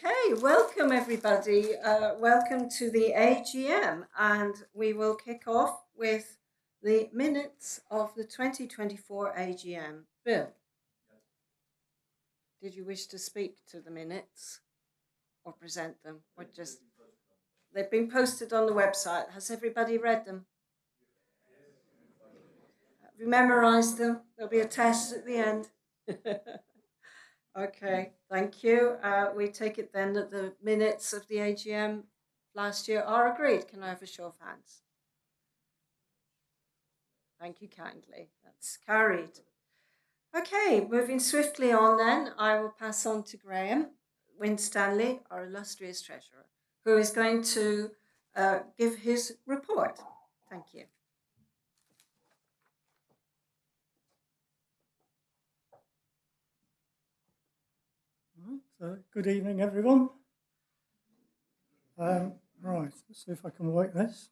Okay, welcome everybody. Welcome to the AGM, and we will kick off with the minutes of the 2024 AGM. Bill, did you wish to speak to the minutes or present them, or just they've been posted on the website? Has everybody read them? Have you memorized them? There'll be a test at the end. Okay, thank you. We take it then that the minutes of the AGM last year are agreed. Can I have a show of hands? Thank you kindly. That's carried. Okay, moving swiftly on then, I will pass on to Graham Winstanley, our illustrious treasurer, who is going to give his report. Thank you. So good evening, everyone. Right, let's see if I can work this.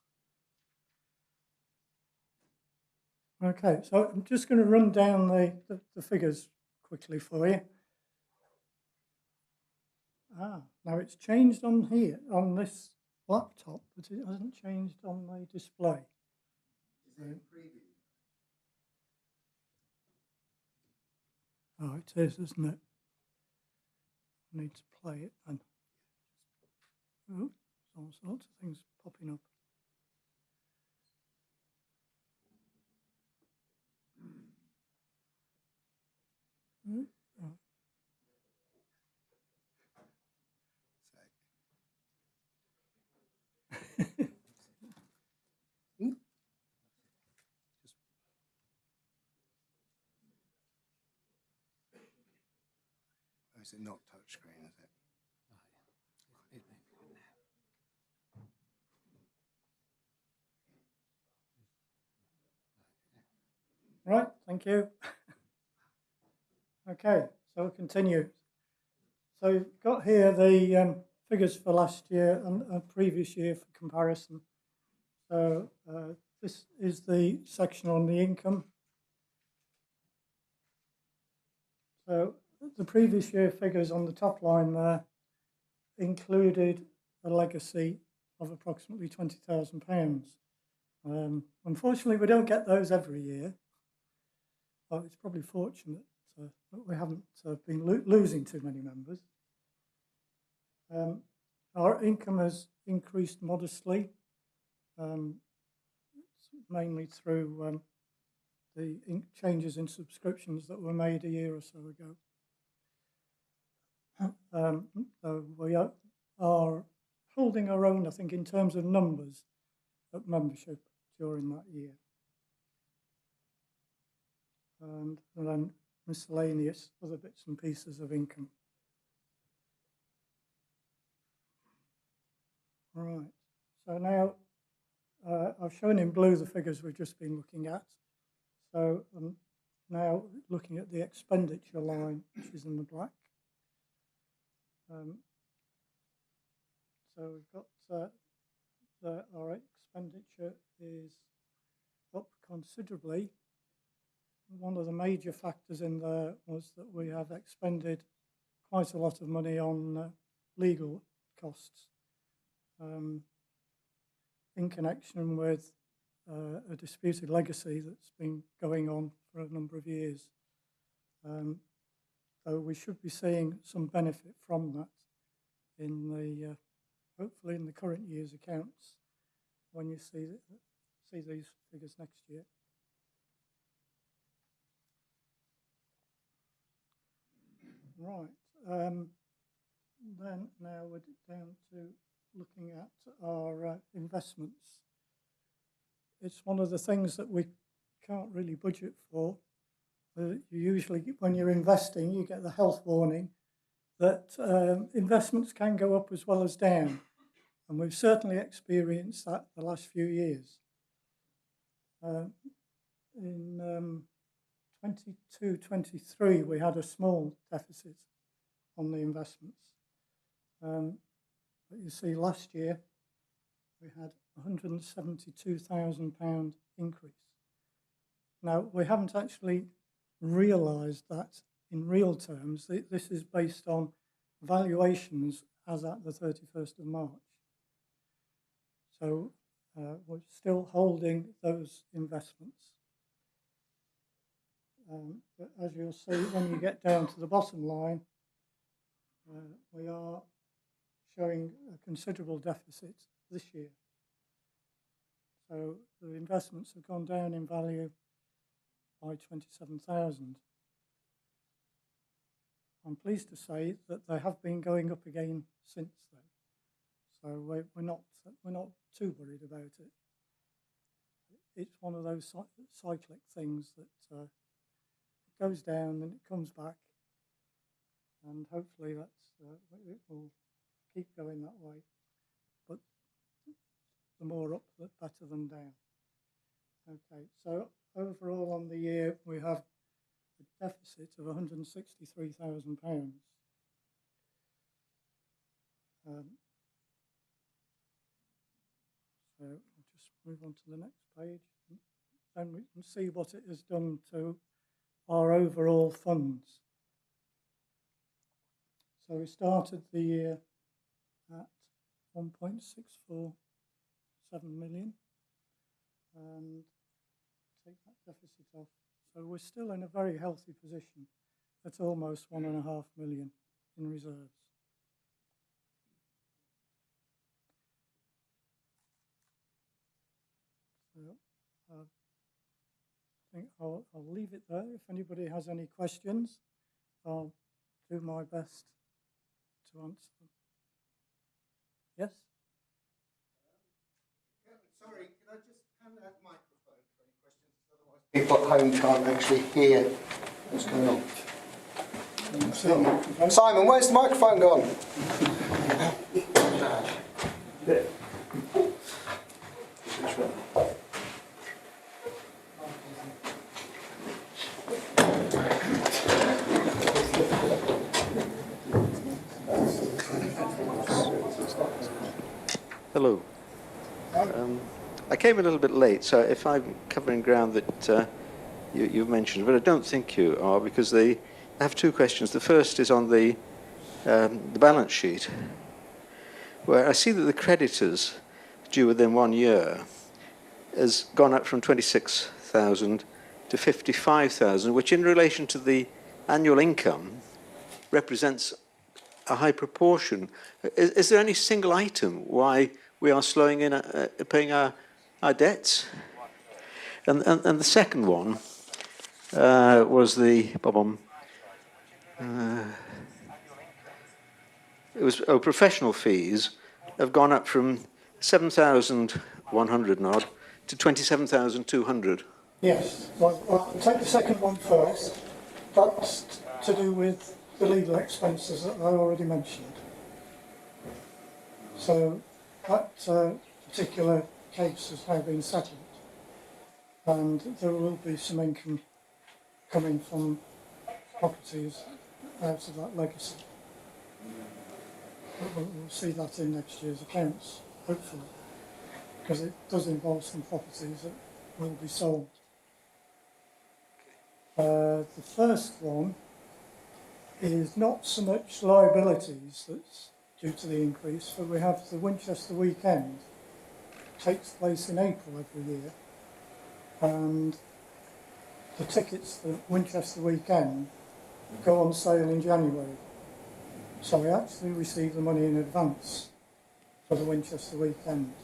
Okay, so I'm just going to run down the figures quickly for you. Now it's changed on here, on this laptop, but it hasn't changed on the display. Is it in preview? Oh, it is, isn't it? I need to play it then. Oh, all sorts of things popping up. Oh. Is it not touchscreen, is it? Right, thank you. Okay, so we'll continue. So you've got here the figures for last year and previous year for comparison. So this is the section on the income. So the previous year figures on the top line there included a legacy of approximately £20,000. Unfortunately, we don't get those every year. Well, it's probably fortunate that we haven't been losing too many members. Our income has increased modestly, mainly through the changes in subscriptions that were made a year or so ago. So we are holding our own, I think, in terms of numbers of membership during that year. And then miscellaneous other bits and pieces of income. Right, so now I've shown in blue the figures we've just been looking at. So I'm now looking at the expenditure line, which is in the black. So we've got our expenditure is up considerably. One of the major factors in there was that we have expended quite a lot of money on legal costs in connection with a disputed legacy that's been going on for a number of years. So we should be seeing some benefit from that in the hopefully in the current year's accounts when you see these figures next year. Right, then now we're down to looking at our investments. It's one of the things that we can't really budget for. You usually, when you're investing, you get the health warning that investments can go up as well as down. And we've certainly experienced that the last few years. In 22-23, we had a small deficit on the investments. But you see, last year we had £172,000 increase. Now, we haven't actually realised that in real terms. This is based on valuations as at the 31st of March. So we're still holding those investments. But as you'll see, when you get down to the bottom line, we are showing a considerable deficit this year. So the investments have gone down in value by 27,000. I'm pleased to say that they have been going up again since then. So we're not too worried about it. It's one of those cyclic things that it goes down and it comes back, and hopefully it will keep going that way. But the more up, the better than down. Okay, so overall on the year we have a deficit of £163,000. So I'll just move on to the next page, and we can see what it has done to our overall funds. So we started the year at 1.647 million, and take that deficit off. So we're still in a very healthy position at almost 1.5 million in reserves. So I think I'll leave it there. If anybody has any questions, I'll do my best to answer them. Yes? Sorry, can I just hand out the microphone for any questions? Otherwise, people at home can't actually hear what's going on. Simon, where's the microphone gone? Hello. I came a little bit late, so if I'm covering ground that you've mentioned, but I don't think you are, because I have two questions. The first is on the balance sheet, where I see that the creditors due within 1 year has gone up from 26,000 to 55,000, which in relation to the annual income represents a high proportion. Is there any single item why we are slowing in paying our debts? And the second one was professional fees have gone up from 7,100 odd to 27,200. Yes, well, I'll take the second one first. That's to do with the legal expenses that I already mentioned. So that particular case has now been settled, and there will be some income coming from properties out of that legacy. We'll see that in next year's accounts, hopefully, because it does involve some properties that will be sold. The first one is not so much liabilities that's due to the increase, but we have the Winchester weekend. It takes place in April every year, and the tickets for Winchester weekend go on sale in January. So we actually receive the money in advance for the Winchester weekend.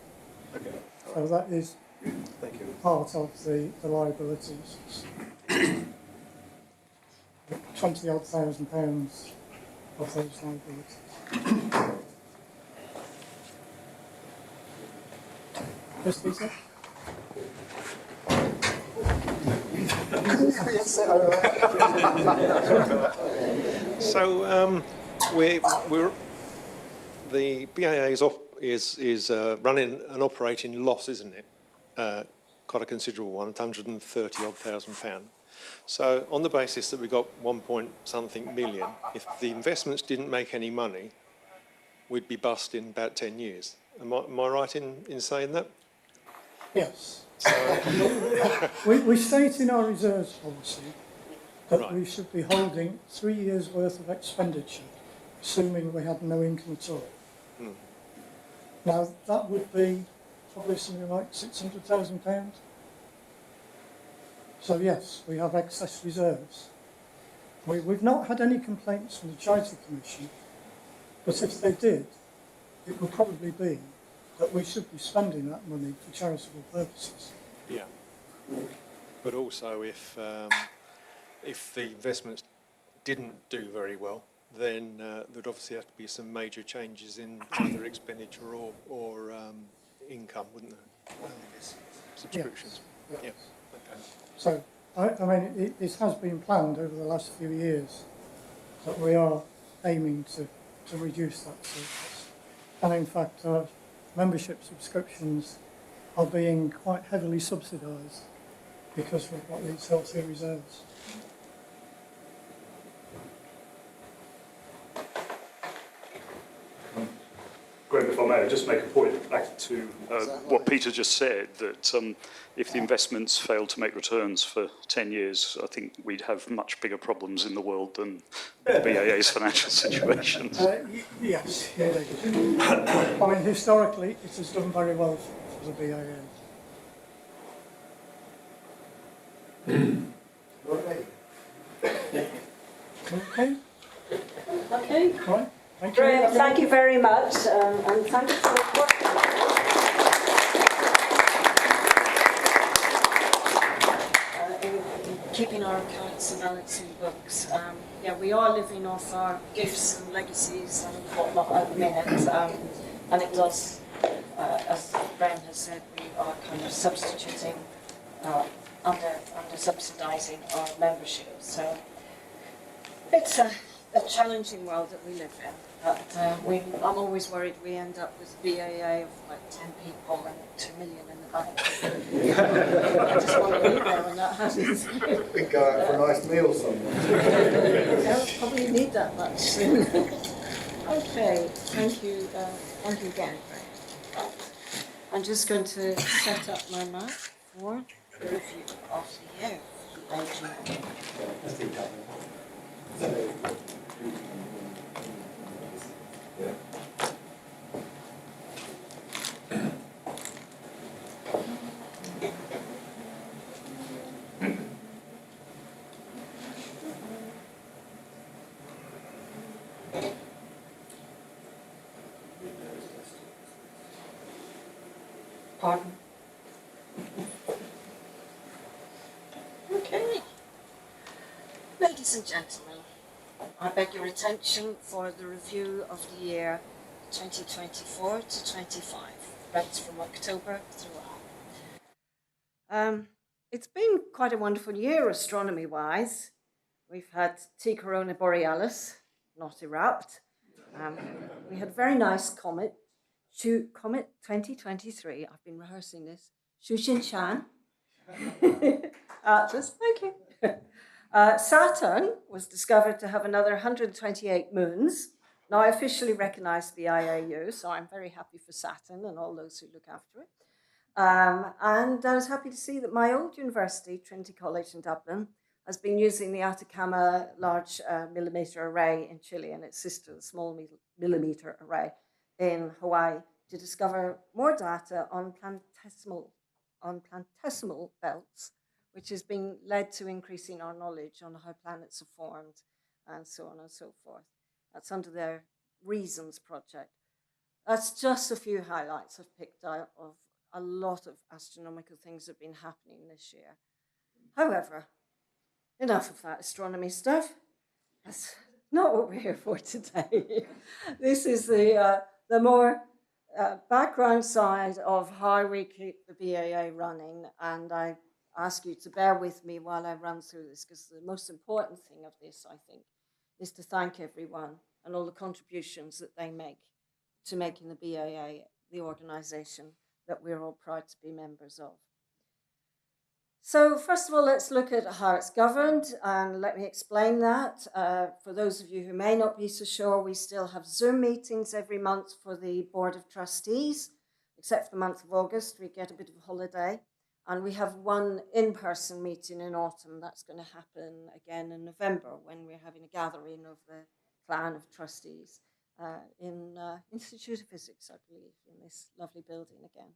Okay. So that is Thank you. part of the liabilities. 20-odd thousand pounds of those liabilities. Yes, Lisa? So we're the BAA is running an operating loss, isn't it? Quite a considerable one, £130,000. So on the basis that we got 1-point-something million, if the investments didn't make any money, we'd be bust in about 10 years. Am I right in saying that? Yes. We state in our reserves policy that Right. we should be holding 3 years' worth of expenditure assuming we had no income at all. Now, that would be probably something like £600,000. So yes, we have excess reserves. We've not had any complaints from the Charity Commission, but if they did, it would probably be that we should be spending that money for charitable purposes. Yeah. But also, if the investments didn't do very well, then there'd obviously have to be some major changes in either expenditure or income, wouldn't there? Subscriptions. Yes. Yeah. Okay. So, I mean, it has been planned over the last few years that we are aiming to reduce that surplus. And in fact, our membership subscriptions are being quite heavily subsidised because we've got these healthy reserves. Graham, if I may, just make a point back to what Peter just said, that if the investments fail to make returns for 10 years, I think we'd have much bigger problems in the world than the BAA's financial situation. Yes, indeed. I mean, historically, it has done very well for the BAA. Okay, Okay. right. Thank you. Graham, thank you very much, and thank you for working. In keeping our accounts and balancing books. Yeah, we are living off our gifts and legacies and whatnot at the minute, and it does, as Graham has said, we are kind of substituting, under subsidising our membership. So it's a challenging world that we live in. But I'm always worried we end up with BAA of like 10 people and 2 million in the bank. I just want to be there when that happens. We go out for a nice meal somewhere. We don't probably need that much soon. Okay, thank you again, Graham. I'm just going to set up my map for the review of the year. Thank you. Pardon? Okay. Ladies and gentlemen, I beg your attention for the review of the year 2024 to 25. Runs from October throughout. It's been quite a wonderful year astronomy-wise. We've had T Corona Borealis not erupt. We had a very nice comet, Comet 2023. I've been rehearsing this. Shushin-chan. Just thank you. Saturn was discovered to have another 128 moons. Now, I officially recognise the IAU, so I'm very happy for Saturn and all those who look after it. And I was happy to see that my old university, Trinity College in Dublin, has been using the Atacama Large Millimeter Array in Chile and its sister, the Small Millimeter Array in Hawaii, to discover more data on planetesimal belts, which has been led to increasing our knowledge on how planets are formed and so on and so forth. That's under their Reasons project. That's just a few highlights I've picked out of a lot of astronomical things that have been happening this year. However, enough of that astronomy stuff. That's not what we're here for today. This is the more background side of how we keep the BAA running, and I ask you to bear with me while I run through this, because the most important thing of this, I think, is to thank everyone and all the contributions that they make to making the BAA the organisation that we're all proud to be members of. So first of all, let's look at how it's governed, and let me explain that. For those of you who may not be so sure, we still have Zoom meetings every month for the Board of Trustees, except for the month of August. We get a bit of a holiday, and we have one in-person meeting in autumn. That's going to happen again in November when we're having a gathering of the clan of trustees in Institute of Physics, I believe, in this lovely building again.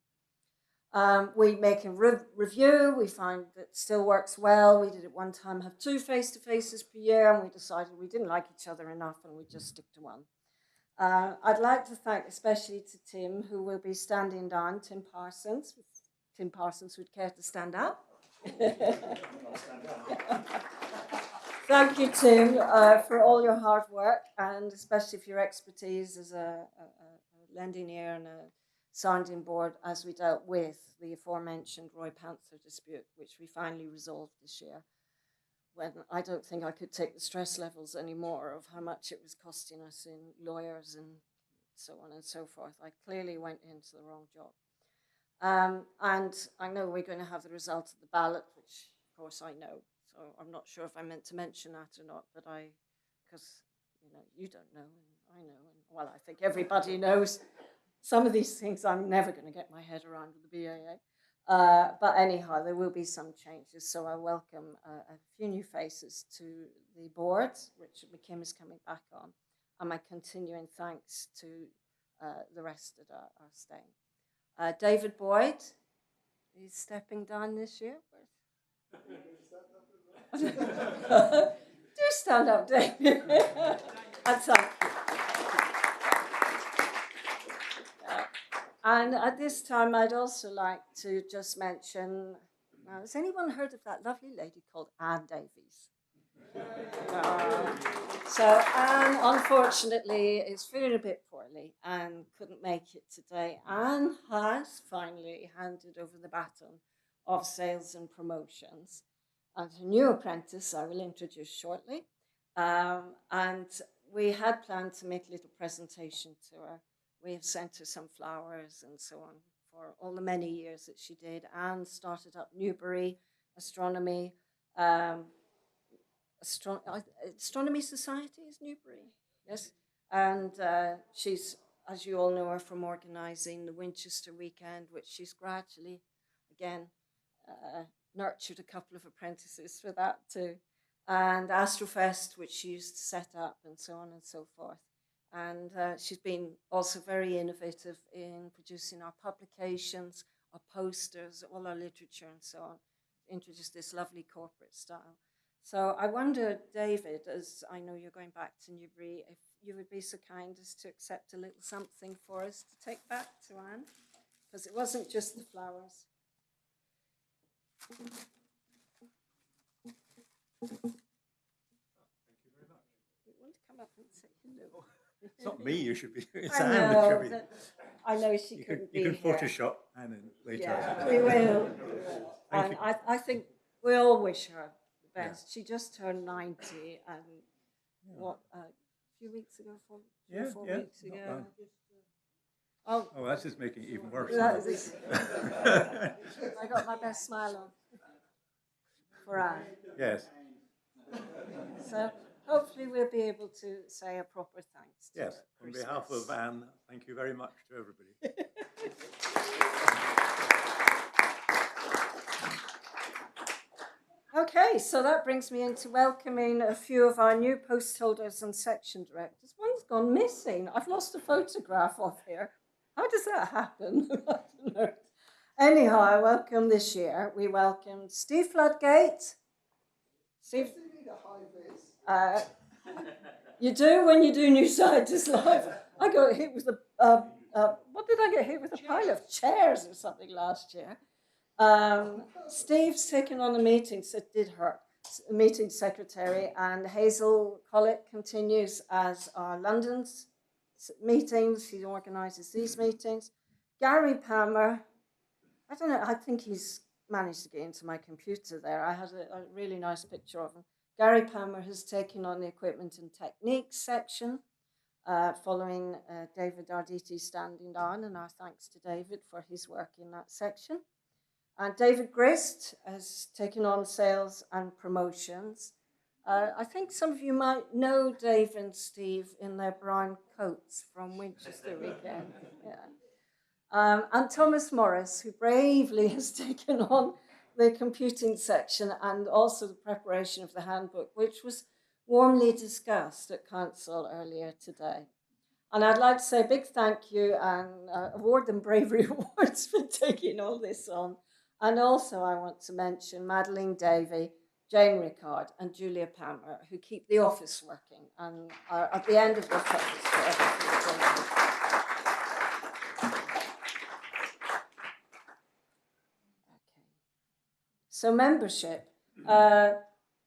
We make a review. We find that it still works well. We did at one time have 2 face-to-faces per year, and we decided we didn't like each other enough and we'd just stick to one. I'd like to thank especially to Tim, who will be standing down, Tim Parsons. Tim Parsons would care to stand up. Thank you, Tim, for all your hard work and especially for your expertise as a lending ear and a sounding board as we dealt with the aforementioned Roy Panther dispute, which we finally resolved this year, when I don't think I could take the stress levels anymore of how much it was costing us in lawyers and so on and so forth. I clearly went into the wrong job. And I know we're going to have the result of the ballot, which of course I know. So I'm not sure if I meant to mention that or not, but because you don't know and I know, and well, I think everybody knows. Some of these things I'm never going to get my head around with the BAA. But anyhow, there will be some changes. So I welcome a few new faces to the board. Richard McKim is coming back on. And my continuing thanks to the rest that are staying. David Boyd is stepping down this year. Do stand up, David. And thank you. And at this time, I'd also like to just mention, has anyone heard of that lovely lady called Anne Davies? So Anne, unfortunately, is feeling a bit poorly and couldn't make it today. Anne has finally handed over the baton of sales and promotions. And her new apprentice, I will introduce shortly. And we had planned to make a little presentation to her. We have sent her some flowers and so on for all the many years that she did. Anne started up Newbury Astronomy. Astronomy Society is Newbury, yes. And she's, as you all know her from organising the Winchester Weekend, which she's gradually, again, nurtured a couple of apprentices for that too. And Astrofest, which she used to set up and so on and so forth. And she's been also very innovative in producing our publications, our posters, all our literature and so on, introduced this lovely corporate style. So I wonder, David, as I know you're going back to Newbury, if you would be so kind as to accept a little something for us to take back to Anne, because it wasn't just the flowers. Thank you very much. You want to come up and say hello? It's not me you should be, it's I Anne know, that should be. I know she couldn't be You can here. Photoshop Anne in later. Yeah, we will. Thank And you. I think we all wish her the best. Yeah. She just turned 90 and what, a few weeks ago, four weeks not ago. bad. Oh, Oh, that's just making it even worse. that isn't is, it? I got my best smile on for Anne. Yes, So hopefully we'll be able to say a proper thanks to yes. her On at behalf Christmas. of Anne, thank you very much to everybody. Okay, so that brings me into welcoming a few of our new post holders and section directors. One's gone missing. I've lost a photograph of here. How does that happen? I don't know. Anyhow, I welcome this year. We welcomed Steve Floodgate. Steve, you do when you do New Scientist Live. I got hit with what did I get hit with? A pile of chairs or something last year. Steve's taken on the meetings, it did hurt, meeting secretary, and Hazel Collett continues as our London's meetings. He organises these meetings. Gary Palmer, I don't know, I think he's managed to get into my computer there. I had a really nice picture of him. Gary Palmer has taken on the equipment and techniques section, following David Arditi standing down, and our thanks to David for his work in that section. And David Grist has taken on sales and promotions. I think some of you might know Dave and Steve in their brown coats from Winchester Weekend. Yeah. And Thomas Morris, who bravely has taken on the computing section and also the preparation of the handbook, which was warmly discussed at Council earlier today. And I'd like to say a big thank you and award them bravery awards for taking all this on. And also I want to mention Madeline Davey, Jane Rickard and Julia Palmer, who keep the office working and are at the end of the phase for everything going on. Okay. So membership.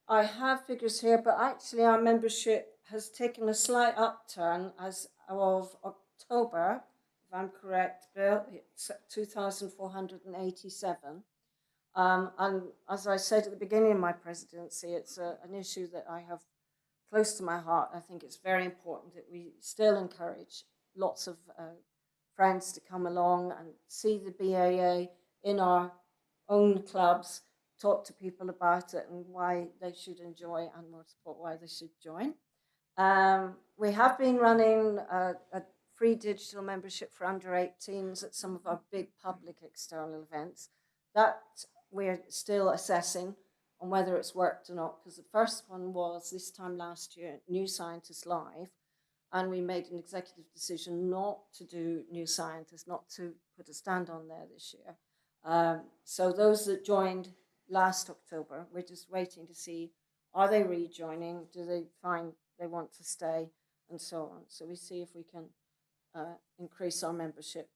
I have figures here, but actually our membership has taken a slight upturn as of October, if I'm correct, Bill, it's 2,487. And as I said at the beginning of my presidency, it's an issue that I have close to my heart. I think it's very important that we still encourage lots of friends to come along and see the BAA in our own clubs, talk to people about it and why they should enjoy and more support why they should join. We have been running a free digital membership for under 18s at some of our big public external events. That we're still assessing on whether it's worked or not, because the first one was this time last year, New Scientist Live, and we made an executive decision not to do New Scientist, not to put a stand on there this year. So those that joined last October, we're just waiting to see, are they rejoining? Do they find they want to stay? And so on. So we see if we can increase our membership.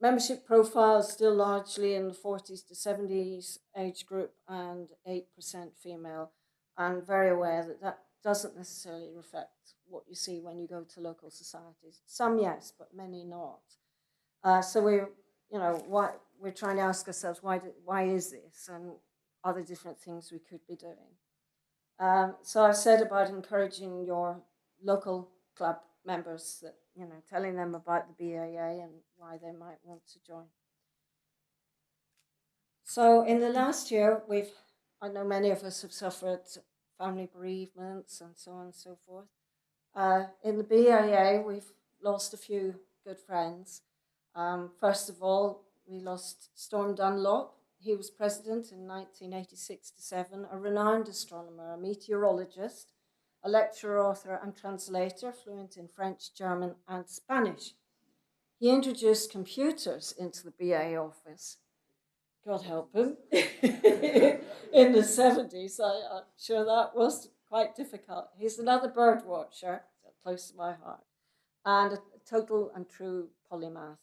Membership profile is still largely in the 40s to 70s age group and 8% female. I'm very aware that that doesn't necessarily reflect what you see when you go to local societies. Some yes, but many not. So we're trying to ask ourselves, why is this? And are there different things we could be doing? So I've said about encouraging your local club members, that, telling them about the BAA and why they might want to join. So in the last year, I know many of us have suffered family bereavements and so on and so forth. In the BAA, we've lost a few good friends. First of all, we lost Storm Dunlop. He was president in 1986-7, a renowned astronomer, a meteorologist, a lecturer, author, and translator, fluent in French, German, and Spanish. He introduced computers into the BA office, God help him, in the 70s. I'm sure that was quite difficult. He's another bird watcher, close to my heart, and a total and true polymath.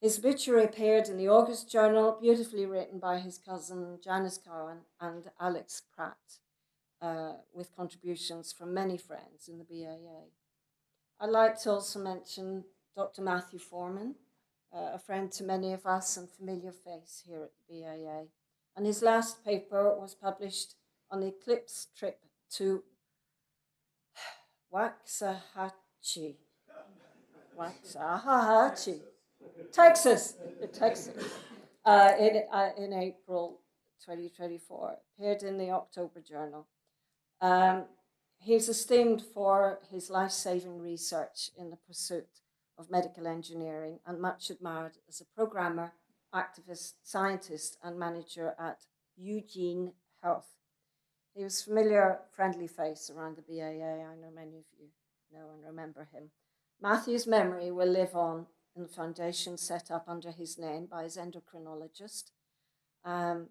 His obituary appeared in the August Journal, beautifully written by his cousin Janice Cowan and Alex Pratt, with contributions from many friends in the BAA. I'd like to also mention Dr. Matthew Foreman, a friend to many of us and familiar face here at the BAA. And his last paper was published on the eclipse trip to Waxahachie, Texas, in April 2024, appeared in the October Journal. He's esteemed for his life-saving research in the pursuit of medical engineering and much admired as a programmer, activist, scientist, and manager at Eugene Health. He was a familiar, friendly face around the BAA. I know many of you know and remember him. Matthew's memory will live on in the foundation set up under his name by his endocrinologist, and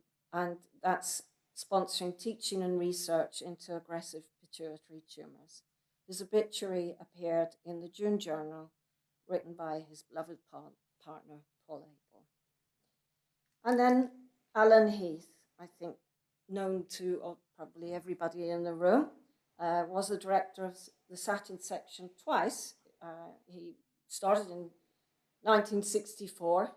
that's sponsoring teaching and research into aggressive pituitary tumours. His obituary appeared in the June Journal, written by his beloved partner, Paul Abel. And then Alan Heath, I think known to probably everybody in the room, was the director of the Saturn section twice. He started in 1964.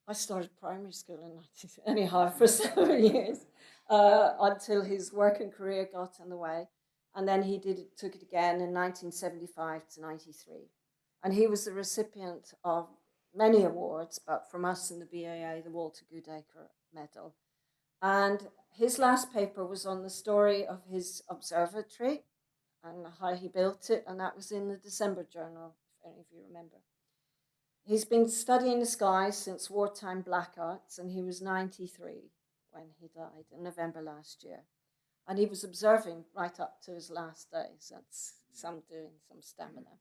I started primary school in 19, anyhow, for 7 years, until his working career got in the way. And then he took it again in 1975 to 93. And he was the recipient of many awards, but from us in the BAA, the Walter Goodacre Medal. And his last paper was on the story of his observatory and how he built it, and that was in the December Journal, if any of you remember. He's been studying the skies since wartime blackouts, and he was 93 when he died in November last year. And he was observing right up to his last days. That's some doing, some stamina.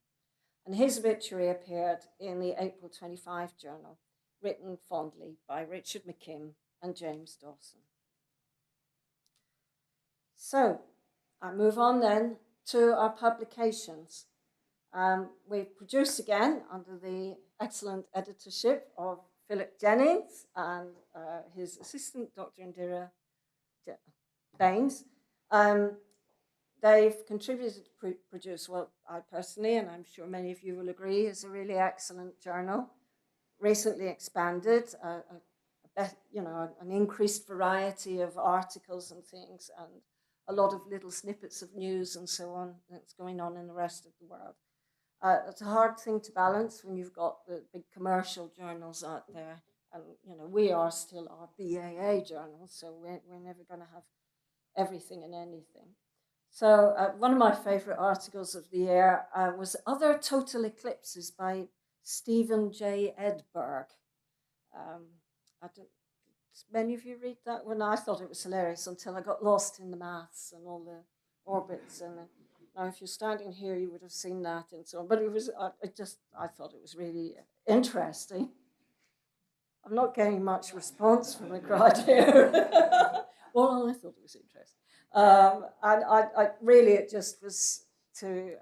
And his obituary appeared in the April 25 journal, written fondly by Richard McKim and James Dawson. So I move on then to our publications. We've produced again under the excellent editorship of Philip Jennings and his assistant, Dr. Indira Baines. They've contributed to produce what I personally, and I'm sure many of you will agree, is a really excellent journal, recently expanded, an increased variety of articles and things, and a lot of little snippets of news and so on that's going on in the rest of the world. It's a hard thing to balance when you've got the big commercial journals out there, and we are still our BAA journal, so we're never going to have everything and anything. So one of my favorite articles of the year was Other Total Eclipses by Stephen J. Edberg. Many of you read that one? I thought it was hilarious until I got lost in the maths and all the orbits. And now, if you're standing here, you would have seen that and so on. But it was, I thought it was really interesting. I'm not getting much response from the crowd here. Well, I thought it was interesting. And I really, it just was to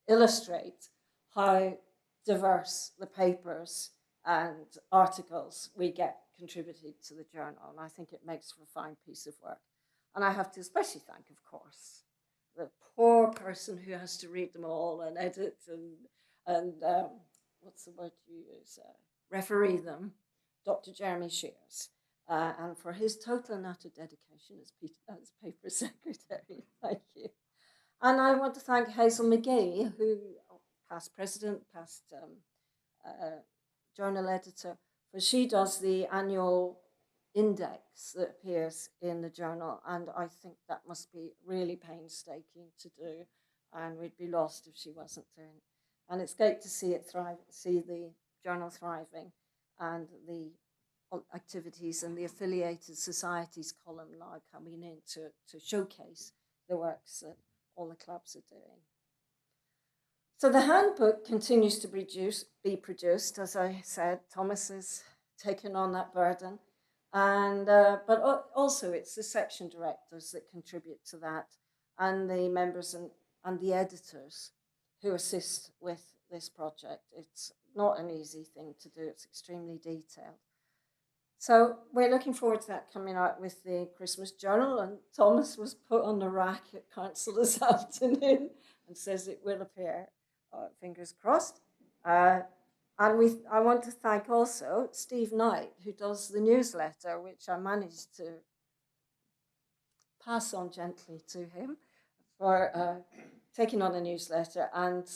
illustrate how diverse the papers and articles we get contributed to the journal. And I think it makes for a fine piece of work. And I have to especially thank, of course, the poor person who has to read them all and edit and what's the word you use? Referee them, Dr. Jeremy Shears. And for his total and utter dedication as paper secretary. Thank you. And I want to thank Hazel McGee, who, past president, past journal editor, for she does the annual index that appears in the journal, and I think that must be really painstaking to do, and we'd be lost if she wasn't doing it. And it's great to see it thrive, see the journal thriving, and the activities and the affiliated societies column now coming in to showcase the works that all the clubs are doing. So the handbook continues to be produced. As I said, Thomas has taken on that burden. And but also it's the section directors that contribute to that, and the members and the editors who assist with this project. It's not an easy thing to do. It's extremely detailed. So we're looking forward to that coming out with the Christmas Journal, and Thomas was put on the rack at council this afternoon and says it will appear, fingers crossed. And I want to thank also Steve Knight, who does the newsletter, which I managed to pass on gently to him for taking on the newsletter, and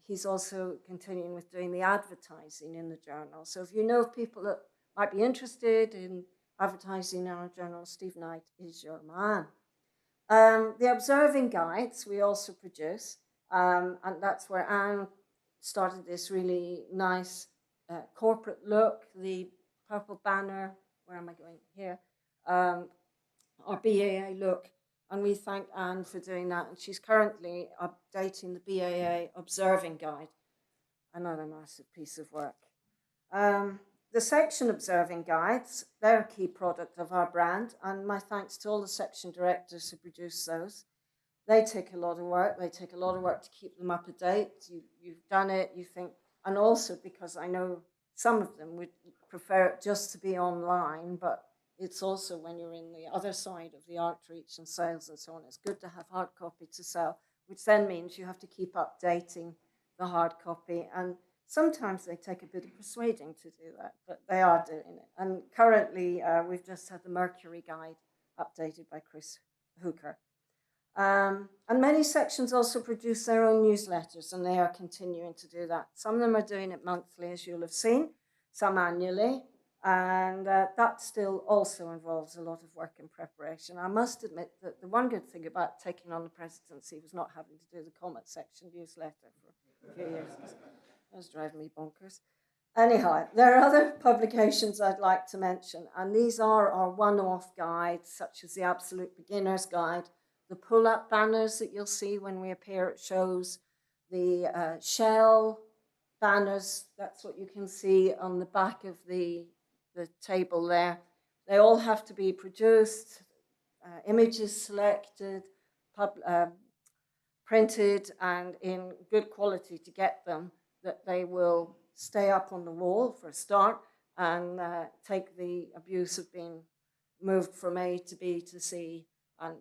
he's also continuing with doing the advertising in the journal. So if you know of people that might be interested in advertising in our journal, Steve Knight is your man. The observing guides we also produce, and that's where Anne started this really nice corporate look, the purple banner, where am I going here, our BAA look, and we thank Anne for doing that, and she's currently updating the BAA observing guide, another massive piece of work. The section observing guides, they're a key product of our brand, and my thanks to all the section directors who produce those. They take a lot of work. They take a lot of work to keep them up to date. You've done it, you think, and also because I know some of them would prefer it just to be online, but it's also when you're in the other side of the outreach and sales and so on, it's good to have hard copy to sell, which then means you have to keep updating the hard copy. And sometimes they take a bit of persuading to do that, but they are doing it. And currently, we've just had the Mercury Guide updated by Chris Hooker. And many sections also produce their own newsletters, and they are continuing to do that. Some of them are doing it monthly, as you'll have seen, some annually, and that still also involves a lot of work and preparation. I must admit that the one good thing about taking on the presidency was not having to do the comment section newsletter for a few years. That was driving me bonkers. Anyhow, there are other publications I'd like to mention, and these are our one-off guides, such as the Absolute Beginner's Guide, the pull-up banners that you'll see when we appear at shows, the shell banners, that's what you can see on the back of the table there. They all have to be produced, images selected, printed and in good quality to get them, that they will stay up on the wall for a start and take the abuse of being moved from A to B to C.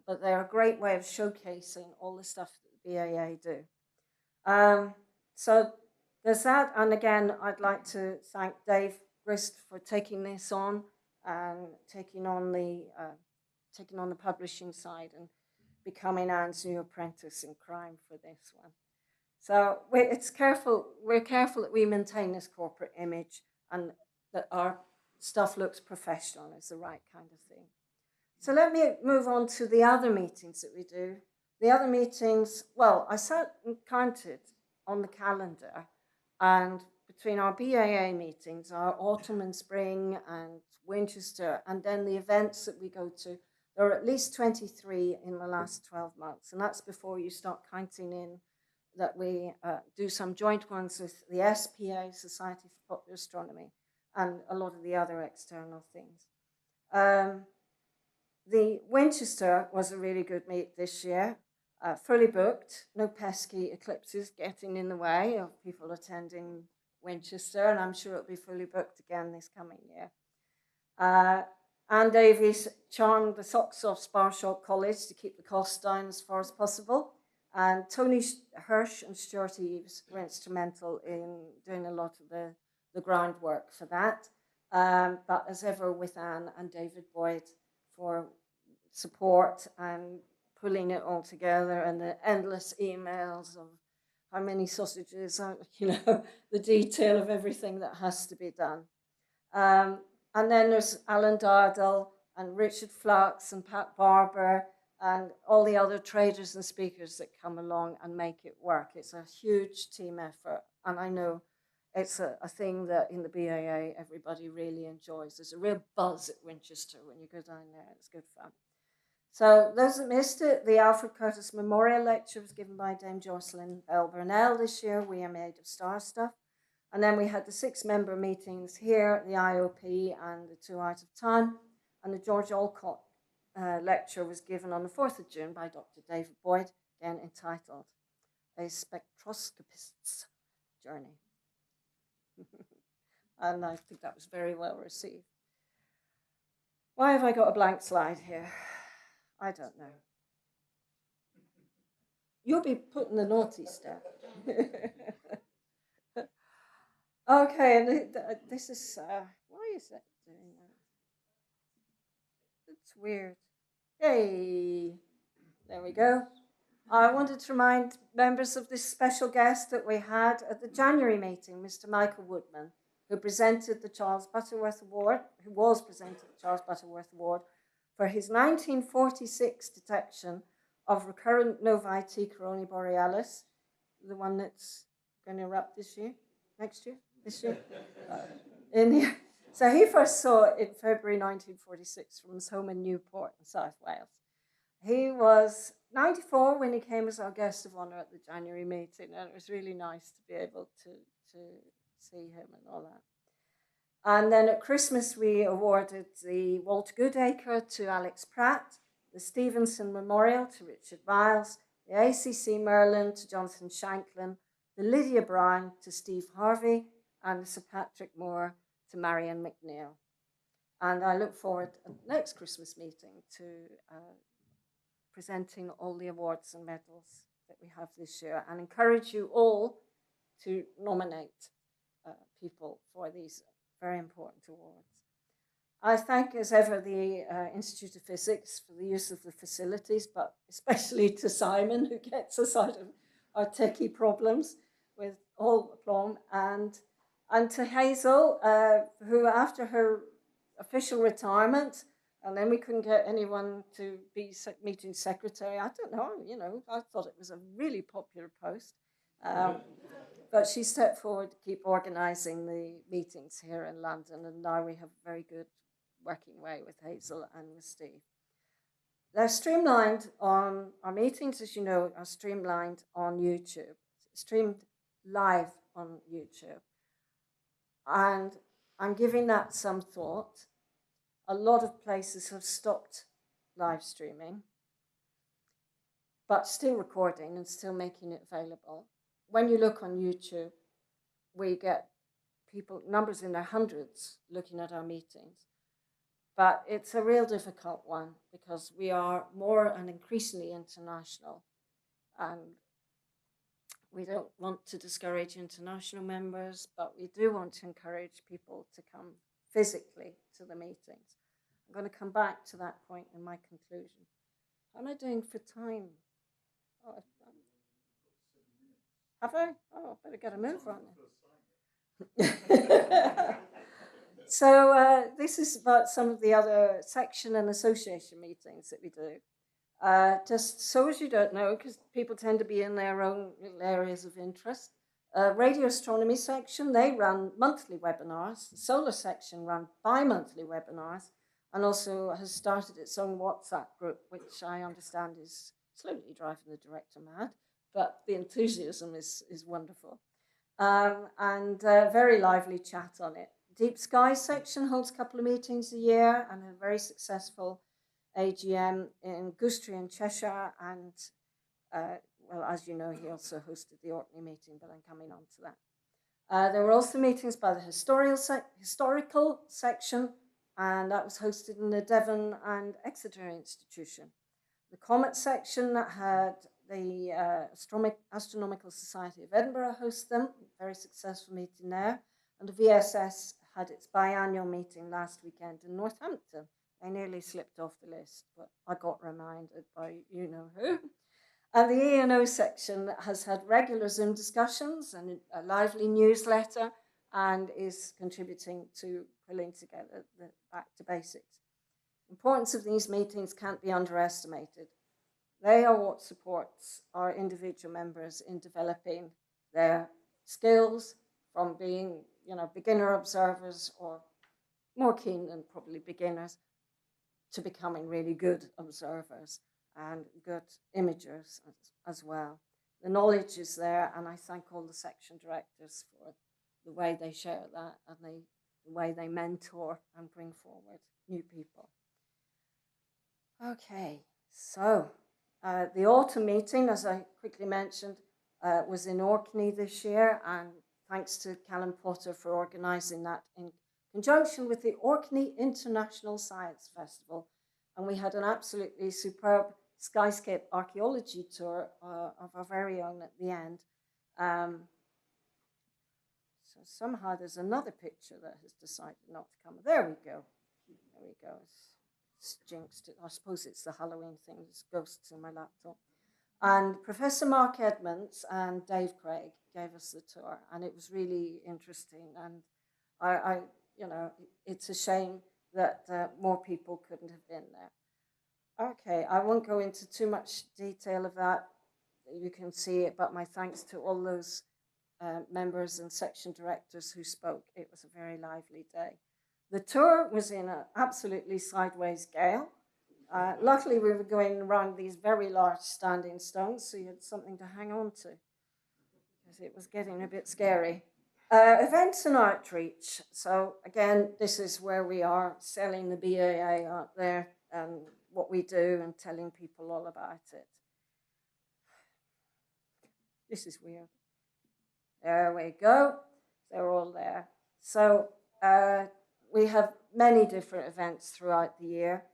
But they're a great way of showcasing all the stuff that the BAA do. So there's that. And again, I'd like to thank Dave Grist for taking this on and taking on the publishing side and becoming Anne's new apprentice in crime for this one. So we're careful that we maintain this corporate image and that our stuff looks professional, is the right kind of thing. So let me move on to the other meetings that we do. The other meetings, well, I sat and counted on the calendar, and between our BAA meetings, our autumn and spring and Winchester, and then the events that we go to, there are at least 23 in the last 12 months, and that's before you start counting in that we do some joint ones with the SPA, Society for Popular Astronomy, and a lot of the other external things. The Winchester was a really good meet this year, fully booked, no pesky eclipses getting in the way of people attending Winchester, and I'm sure it'll be fully booked again this coming year. Anne Davies charmed the socks off Sparshock College to keep the costs down as far as possible, and Tony Hirsch and Stuart Eves were instrumental in doing a lot of the groundwork for that. But as ever with Anne and David Boyd for support and pulling it all together, and the endless emails of how many sausages, the detail of everything that has to be done. And then there's Alan Dardell and Richard Flux and Pat Barber and all the other traders and speakers that come along and make it work. It's a huge team effort, and I know it's a thing that in the BAA everybody really enjoys. There's a real buzz at Winchester when you go down there. It's good fun. So those that missed it, the Alfred Curtis Memorial Lecture was given by Dame Jocelyn Bell Burnell this year. We are made of star stuff. And then we had the 6-member meetings here, the IOP and the 2 Out of Time. And the George Alcott lecture was given on the 4th of June by Dr. David Boyd, again entitled A Spectroscopist's Journey. And I think that was very well received. Why have I got a blank slide here? I don't know. You'll be putting the naughty stuff. Okay, and this is, why is that doing that? It's weird. Hey, there we go. I wanted to remind members of this special guest that we had at the January meeting, Mr. Michael Woodman, who presented the Charles Butterworth Award, for his 1946 detection of recurrent novae T. Coroni Borealis, the one that's going to erupt this year. So he first saw it in February 1946 from his home in Newport in South Wales. He was 94 when he came as our guest of honour at the January meeting, and it was really nice to be able to see him and all that. And then at Christmas, we awarded the Walter Goodacre to Alex Pratt, the Stevenson Memorial to Richard Miles, the ACC Merlin to Jonathan Shanklin, the Lydia Brown to Steve Harvey, and the Sir Patrick Moore to Marion McNeil. And I look forward at the next Christmas meeting to presenting all the awards and medals that we have this year, and encourage you all to nominate people for these very important awards. I thank, as ever, the Institute of Physics for the use of the facilities, but especially to Simon, who gets us out of our techie problems with all aplomb, and to Hazel, who after her official retirement, and then we couldn't get anyone to be meeting secretary. I don't know, I thought it was a really popular post. But she stepped forward to keep organising the meetings here in London, and now we have a very good working way with Hazel and with Steve. they're streamlined on our meetings, as you know, are streamlined on YouTube, streamed live on YouTube. And I'm giving that some thought. A lot of places have stopped live streaming, but still recording and still making it available. When you look on YouTube, we get people, numbers in their hundreds, looking at our meetings. But it's a real difficult one because we are more and increasingly international. And we don't want to discourage international members, but we do want to encourage people to come physically to the meetings. I'm going to come back to that point in my conclusion. How am I doing for time? Oh, have I? Oh, I better get a move on then. So this is about some of the other section and association meetings that we do. Just so as you don't know, because people tend to be in their own little areas of interest, radio astronomy section, they run monthly webinars. The solar section run bi-monthly webinars and also has started its own WhatsApp group, which I understand is slowly driving the director mad, but the enthusiasm is wonderful. And very lively chat on it. Deep Sky section holds a couple of meetings a year and a very successful AGM in Goostrey in Cheshire. And, well, as you know, he also hosted the Orkney meeting, but I'm coming on to that. There were also meetings by the historical section, and that was hosted in the Devon and Exeter Institution. The Comet section had the Astronomical Society of Edinburgh host them, very successful meeting there. And the VSS had its biannual meeting last weekend in Northampton. I nearly slipped off the list, but I got reminded by you-know-who. And the E&O section has had regular Zoom discussions and a lively newsletter and is contributing to pulling together the back to basics. The importance of these meetings can't be underestimated. They are what supports our individual members in developing their skills from being, beginner observers or more keen than probably beginners to becoming really good observers and good imagers as well. The knowledge is there, and I thank all the section directors for the way they share that and the way they mentor and bring forward new people. Okay, so the autumn meeting, as I quickly mentioned, was in Orkney this year, and thanks to Callum Potter for organising that in conjunction with the Orkney International Science Festival. And we had an absolutely superb skyscape archaeology tour of our very own at the end. So somehow there's another picture that has decided not to come. There we go. There we go. It's jinxed. I suppose it's the Halloween thing. There's ghosts in my laptop. And Professor Mark Edmonds and Dave Craig gave us the tour, and it was really interesting. And I it's a shame that more people couldn't have been there. Okay, I won't go into too much detail of that. You can see it, but my thanks to all those members and section directors who spoke. It was a very lively day. The tour was in an absolutely sideways gale. Luckily, we were going around these very large standing stones, so you had something to hang on to, because it was getting a bit scary. Events and outreach. So again, this is where we are selling the BAA out there and what we do and telling people all about it. This is weird. There we go. They're all there. So we have many different events throughout the year.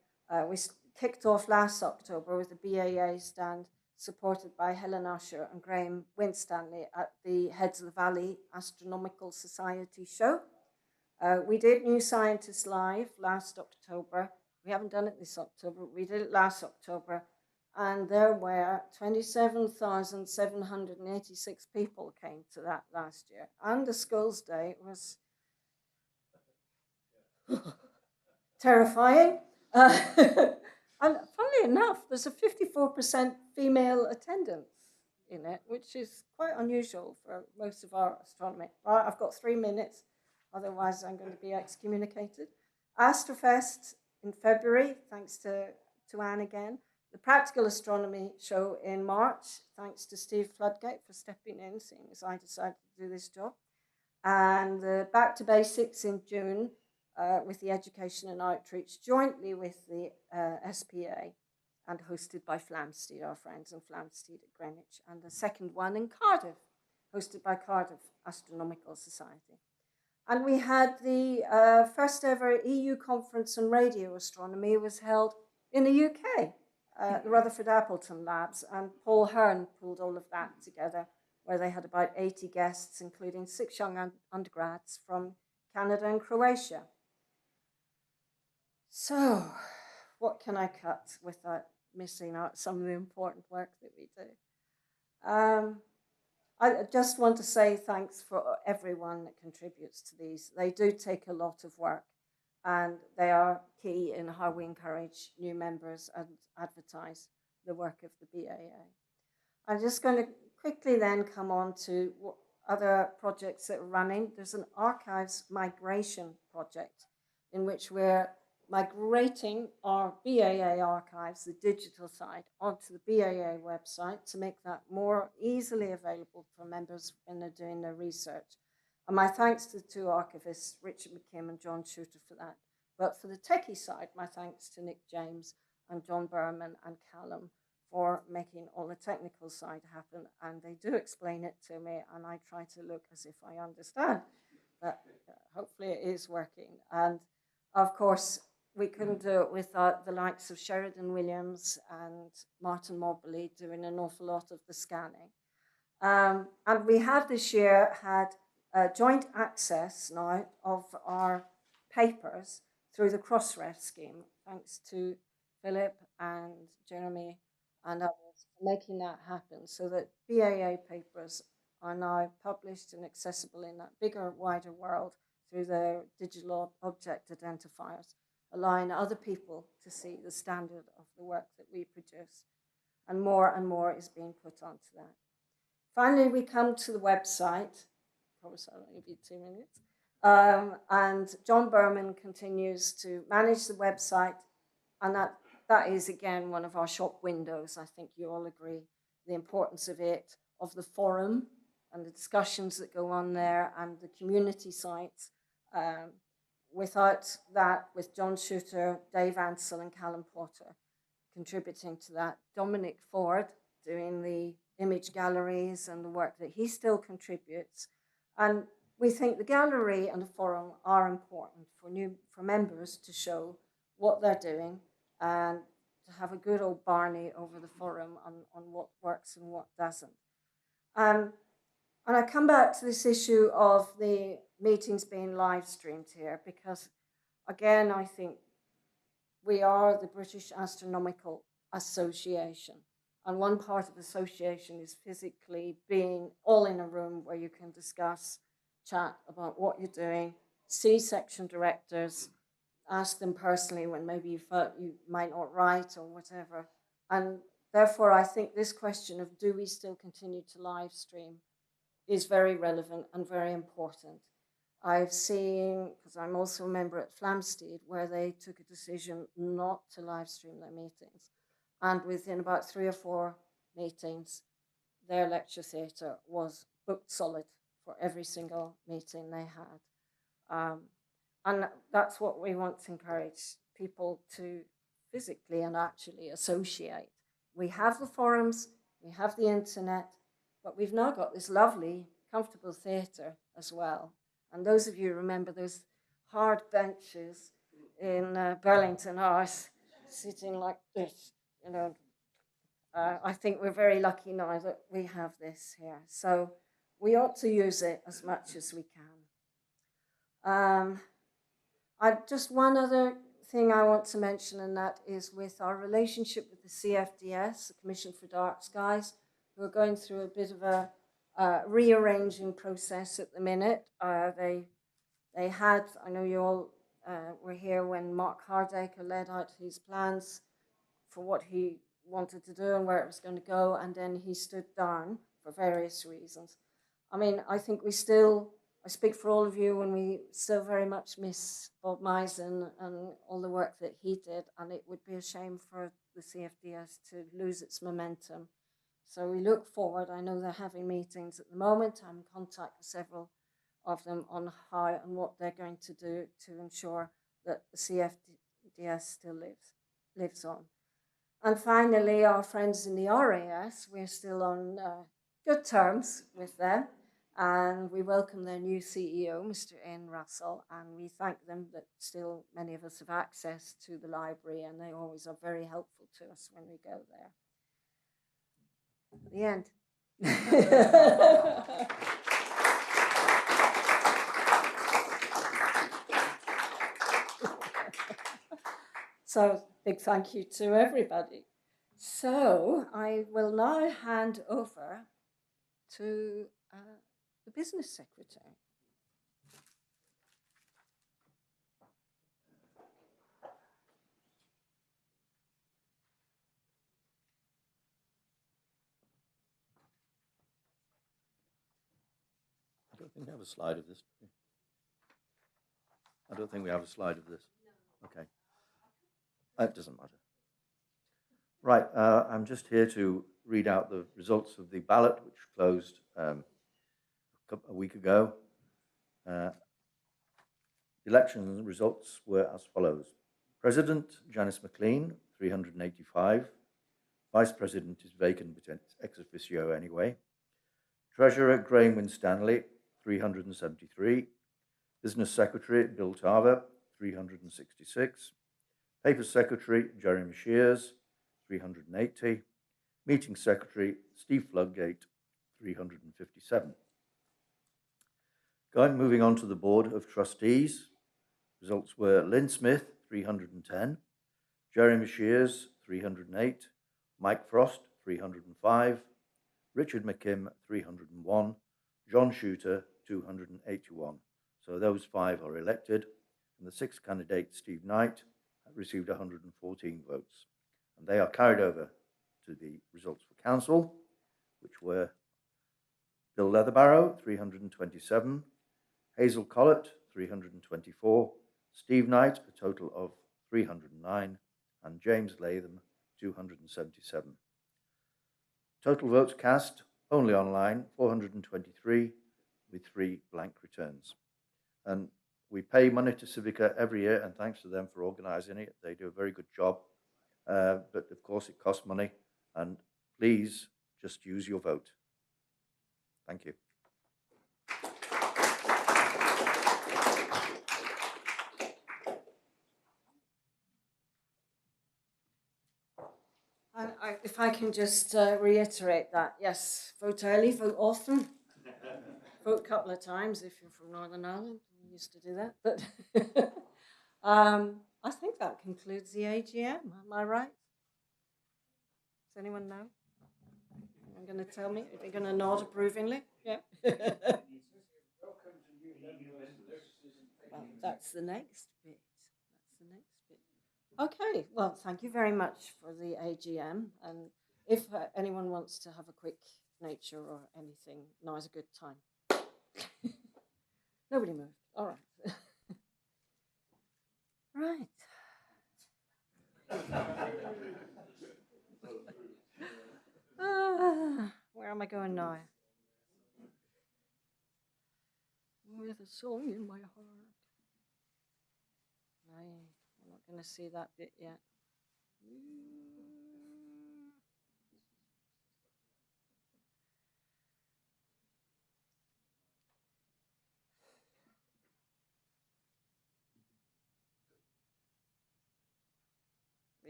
We kicked off last October with a BAA stand supported by Helen Usher and Graham Winstanley at the Heads of the Valley Astronomical Society show. We did New Scientists Live last October. We haven't done it this October. We did it last October. And there were 27,786 people came to that last year. And the Skulls Day was terrifying. And funnily enough, there's a 54% female attendance in it, which is quite unusual for most of our astronomy. Right, I've got 3 minutes, otherwise I'm going to be excommunicated. Astrofest in February, thanks to Anne again. the Practical Astronomy show in March, thanks to Steve Floodgate for stepping in, seeing as I decided to do this job. And the Back to Basics in June with the Education and Outreach, jointly with the SPA, and hosted by Flamsteed, our friends in Flamsteed at Greenwich. And the second one in Cardiff, hosted by Cardiff Astronomical Society. And we had the first ever EU conference on radio astronomy was held in the UK, the Rutherford Appleton Labs, and Paul Hearn pulled all of that together, where they had about 80 guests, including 6 young undergrads from Canada and Croatia. So, what can I cut without missing out some of the important work that we do? I just want to say thanks for everyone that contributes to these. They do take a lot of work, and they are key in how we encourage new members and advertise the work of the BAA. I'm just going to quickly then come on to what other projects that are running. There's an archives migration project in which we're migrating our BAA archives, the digital side, onto the BAA website to make that more easily available for members when they're doing their research. And my thanks to the 2 archivists, Richard McKim and John Shooter, for that. But for the techie side, my thanks to Nick James and John Berman and Callum for making all the technical side happen. And they do explain it to me, and I try to look as if I understand. But hopefully it is working. And of course, we couldn't do it without the likes of Sheridan Williams and Martin Mobley doing an awful lot of the scanning. And we have this year had joint access now of our papers through the Crossref scheme, thanks to Philip and Jeremy and others for making that happen, so that BAA papers are now published and accessible in that bigger, wider world through their digital object identifiers, allowing other people to see the standard of the work that we produce. And more is being put onto that. Finally, we come to the website. Promise I'll only give you 2 minutes. And John Berman continues to manage the website, and that is, again, one of our shop windows. I think you all agree the importance of it, of the forum and the discussions that go on there, and the community sites. Without that, with John Shooter, Dave Ansell and Callum Potter contributing to that, Dominic Ford doing the image galleries and the work that he still contributes. And we think the gallery and the forum are important for members to show what they're doing and to have a good old Barney over the forum on what works and what doesn't. And I come back to this issue of the meetings being live streamed here, because again, I think we are the British Astronomical Association. And one part of the association is physically being all in a room where you can discuss, chat about what you're doing, see section directors, ask them personally when maybe you felt you might not write or whatever. And therefore, I think this question of do we still continue to live stream is very relevant and very important. I've seen, because I'm also a member at Flamsteed, where they took a decision not to live stream their meetings. And within about 3 or 4 meetings, their lecture theatre was booked solid for every single meeting they had. And that's what we want to encourage people to physically and actually associate. We have the forums, we have the internet, but we've now got this lovely, comfortable theatre as well. And those of you remember those hard benches in Burlington House, sitting like this, you know. I think we're very lucky now that we have this here. So we ought to use it as much as we can. Just one other thing I want to mention, and that is with our relationship with the CFDS, the Commission for Dark Skies, who are going through a bit of a rearranging process at the minute. They had, I know you all were here when Mark Hardacre laid out his plans for what he wanted to do and where it was going to go, and then he stood down for various reasons. I mean, I think I speak for all of you when we still very much miss Bob Misen and all the work that he did, and it would be a shame for the CFDS to lose its momentum. So we look forward. I know they're having meetings at the moment. I'm in contact with several of them on how and what they're going to do to ensure that the CFDS still lives on. And finally, our friends in the RAS, we're still on good terms with them. And we welcome their new CEO, Mr. Ian Russell, and we thank them that still many of us have access to the library, and they always are very helpful to us when we go there. The end. So, big thank you to everybody. So, I will now hand over to the business secretary. I don't think we have a slide of this. Do we? I don't think we have a slide of this. Okay. It doesn't matter. Right, I'm just here to read out the results of the ballot, which closed a week ago. Election results were as follows. President, Janice McLean, 385. Vice President is vacant, but ex officio anyway. Treasurer, Graham Winstanley, 373. Business Secretary, Bill Tarver, 366. Paper Secretary, Jeremy Shears, 380. Meeting Secretary, Steve Floodgate, 357. Moving on to the Board of Trustees. Results were Lynn Smith, 310. Jeremy Shears, 308. Mike Frost, 305. Richard McKim, 301. John Shooter, 281. So those 5 are elected. And the 6th candidate, Steve Knight, received 114 votes. And they are carried over to the results for council, which were Bill Leatherbarrow, 327. Hazel Collett, 324. Steve Knight, a total of 309. And James Latham, 277. Total votes cast, only online, 423, with 3 blank returns. And we pay money to Civica every year, and thanks to them for organising it. They do a very good job. But of course, it costs money. And please just use your vote. Thank you. If I can just reiterate that, yes, vote early, vote often, vote a couple of times if you're from Northern Ireland. We used to do that. But I think that concludes the AGM. Am I right? Does anyone know? Are you going to tell me? Are you going to nod approvingly? Yeah. Well, that's the next bit. That's the next bit. Okay, well, thank you very much for the AGM. And if anyone wants to have a quick nature or anything, now is a good time. Nobody moved. All right. Right. Where am I going now? With a song in my heart. No, we're not going to see that bit yet.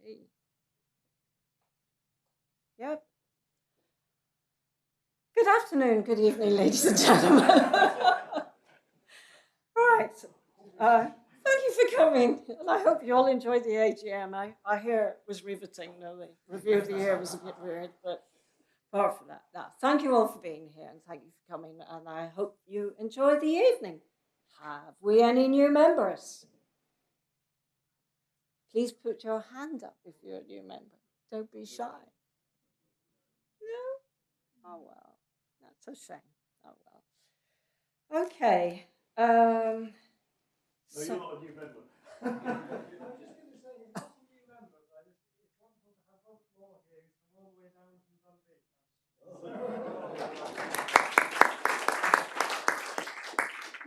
Hey. Yep. Good afternoon, good evening, ladies and gentlemen. Right. Thank you for coming, and I hope you all enjoyed the AGM. I hear it was riveting. No, the review of the year was a bit weird, but apart from that, thank you all for being here, and thank you for coming, and I hope you enjoy the evening. Have we any new members? Please put your hand up if you're a new member. Don't be shy. No? Oh, well, that's a shame. Oh, well. Okay. No, you're not a new member.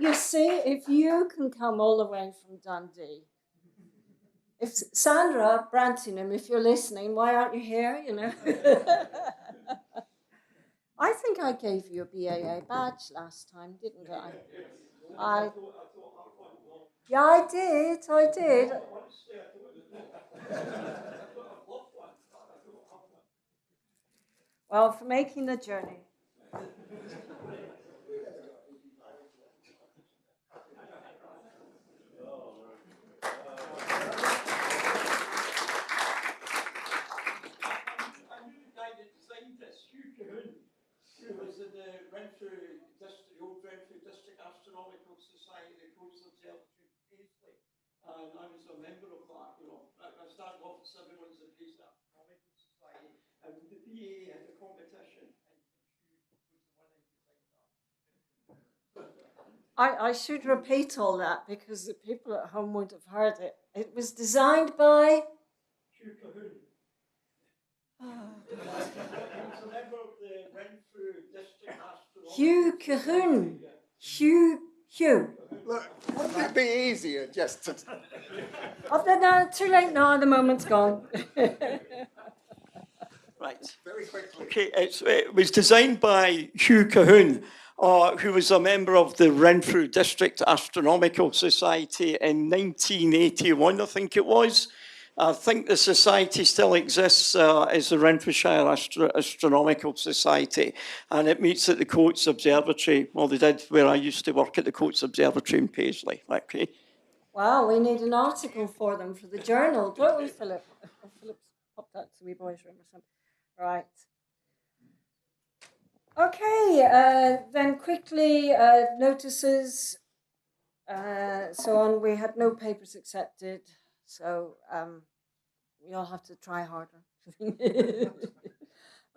You see, if you can come all the way from Dundee, if Sandra Brantingham, if you're listening, why aren't you here? You know, I think I gave you a BAA badge last time, didn't I? Yeah, I did. Well, for making the journey. Who was in the Renfrew District, the old Renfrew District Astronomical Society, the Coast Observatory, Paisley, and I was a member of that. You know, I started off at 7 months in Paisley Astronomical Society, and the BA had a competition, and Hugh was the one who designed that. I should repeat all that because the people at home would have heard it. It was designed by Hugh Cahoon. He was a member of the Renfrew District Astronomical Hugh Cahoon. Hugh. Look, wouldn't it be easier just to... Oh, no, too late now, the moment's gone. Right. Very quickly. Okay, it was designed by Hugh Cahoon, who was a member of the Renfrew District Astronomical Society in 1981, I think it was. I think the society still exists as the Renfrewshire Astronomical Society, and it meets at the Coates Observatory. Well, they did where I used to work at the Coates Observatory in Paisley. Okay. Wow, we need an article for them for the journal, don't we, Philip? Philip's popped out to wee boy's room or something. Right. Okay, then quickly, notices, so on. We had no papers accepted, so we all have to try harder.